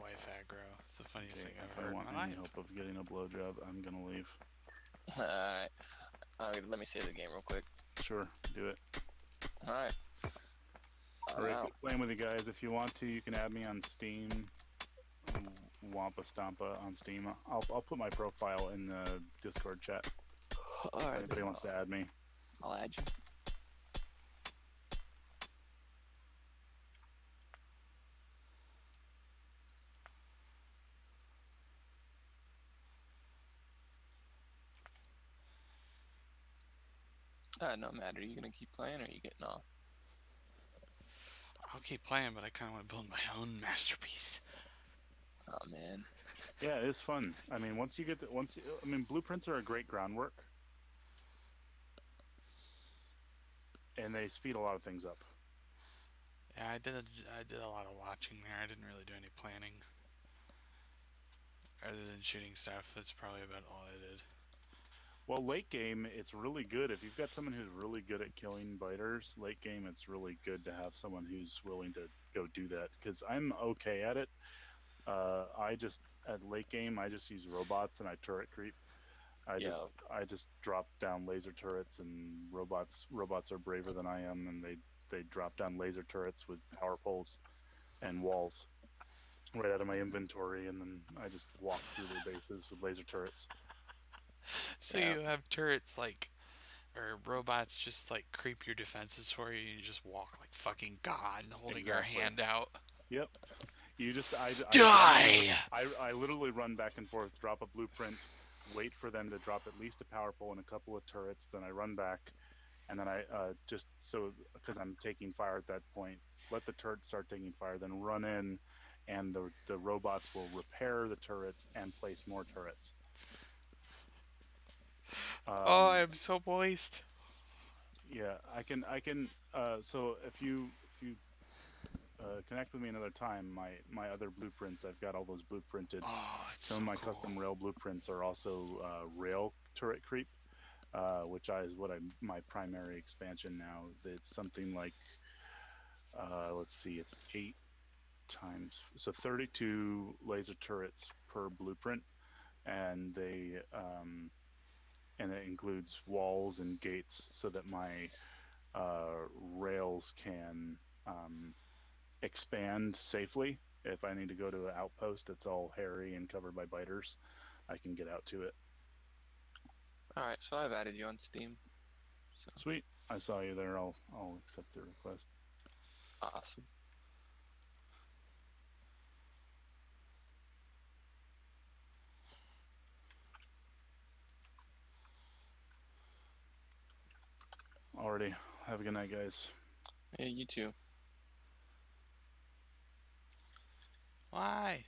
Wife aggro. It's the funniest thing I've If heard I want in my any life. hope of getting a blowjob, I'm gonna leave. Alright. Let me save the game real quick. Sure, do it. Alright. Alright, playing with you guys. If you want to, you can add me on Steam. Wampa Stampa on Steam. I'll put my profile in the Discord chat. Alright. If anybody wants to add me. I'll add you. No matter. Are you gonna keep playing or are you getting off? I'll keep playing, but I kind of want to build my own masterpiece. Oh man. Yeah, it is fun. I mean, blueprints are a great groundwork. and they speed a lot of things up. Yeah, I did a lot of watching there. I didn't really do any planning. Other than shooting stuff, that's probably about all I did. Well, late game, it's really good if you've got someone who's really good at killing biters. Late game, it's really good to have someone who's willing to go do that, because I'm okay at it. I just at late game, I just use robots and I turret creep. Yeah. I just drop down laser turrets, and robots are braver than I am, and they drop down laser turrets with power poles and walls right out of my inventory, and then I just walk through their bases with laser turrets. So Yeah. you have turrets like, or robots just like creep your defenses for you. You just walk like fucking God, holding your Exactly. hand out. Yep. You just Die! I literally run back and forth, drop a blueprint, wait for them to drop at least a power pole and a couple of turrets, then I run back, and then I just so because I'm taking fire at that point, let the turret start taking fire, then run in, and the robots will repair the turrets and place more turrets. Oh, I'm so moist. Yeah, I can. So if you connect with me another time, my other blueprints, I've got all those blueprinted. Oh, it's Some so of my cool. custom rail blueprints are also rail turret creep, which is what my primary expansion now. It's something like let's see, it's 8 times, so 32 laser turrets per blueprint, and and it includes walls and gates so that my rails can expand safely. If I need to go to an outpost that's all hairy and covered by biters, I can get out to it. Alright, so I've added you on Steam. So Sweet. I saw you there. I'll accept the request. awesome. Already. Have a good night, guys. Yeah, you too. Why?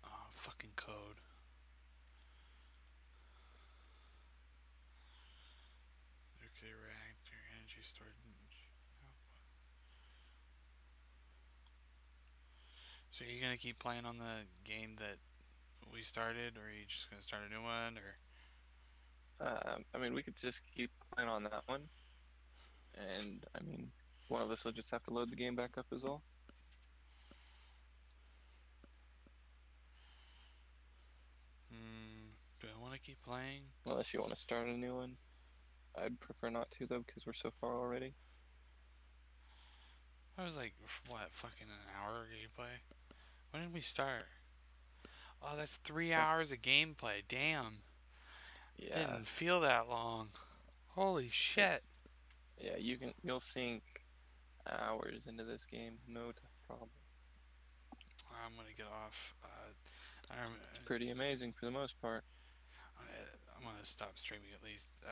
Oh, fucking code. Okay, reactor, energy storage. So are you gonna keep playing on the game that we started, or are you just gonna start a new one, or? I mean, we could just keep playing on that one. And, I mean, one of us will just have to load the game back up is all. Do I want to keep playing? Unless you want to start a new one. I'd prefer not to, though, because we're so far already. I was like, what, fucking an hour of gameplay? When did we start? Oh, that's 3 hours of gameplay. Damn. Yeah. Didn't feel that long. Holy shit. Yeah, you'll sink hours into this game, no problem. I'm gonna get off. It's pretty amazing for the most part. I'm gonna stop streaming at least.